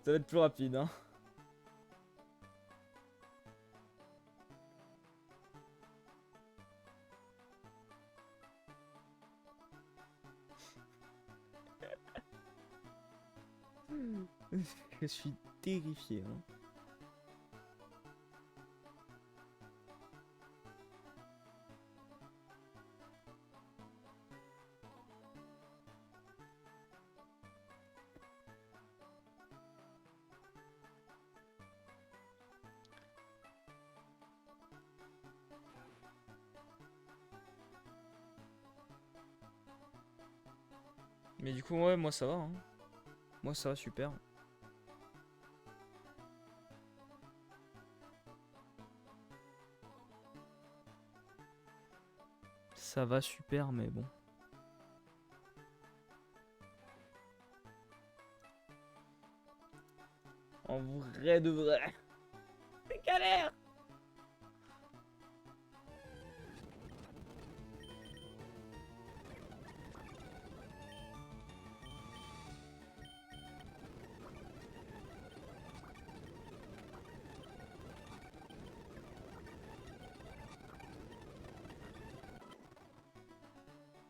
Ça va être plus rapide. Hein. Je suis terrifié. Hein. Mais du coup, ouais, moi ça va. Hein. Moi ça va super. Ça va super, mais bon. En vrai de vrai. C'est galère.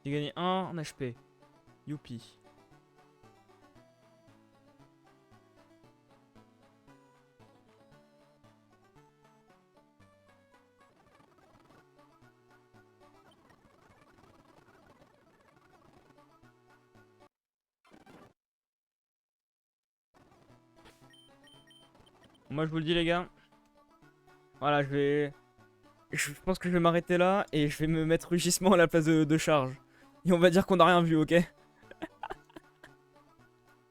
J'ai gagné 1 en HP. Youpi. Moi je vous le dis les gars. Voilà, je pense que je vais m'arrêter là et je vais me mettre rugissement à la place de charge. Et on va dire qu'on n'a rien vu, ok?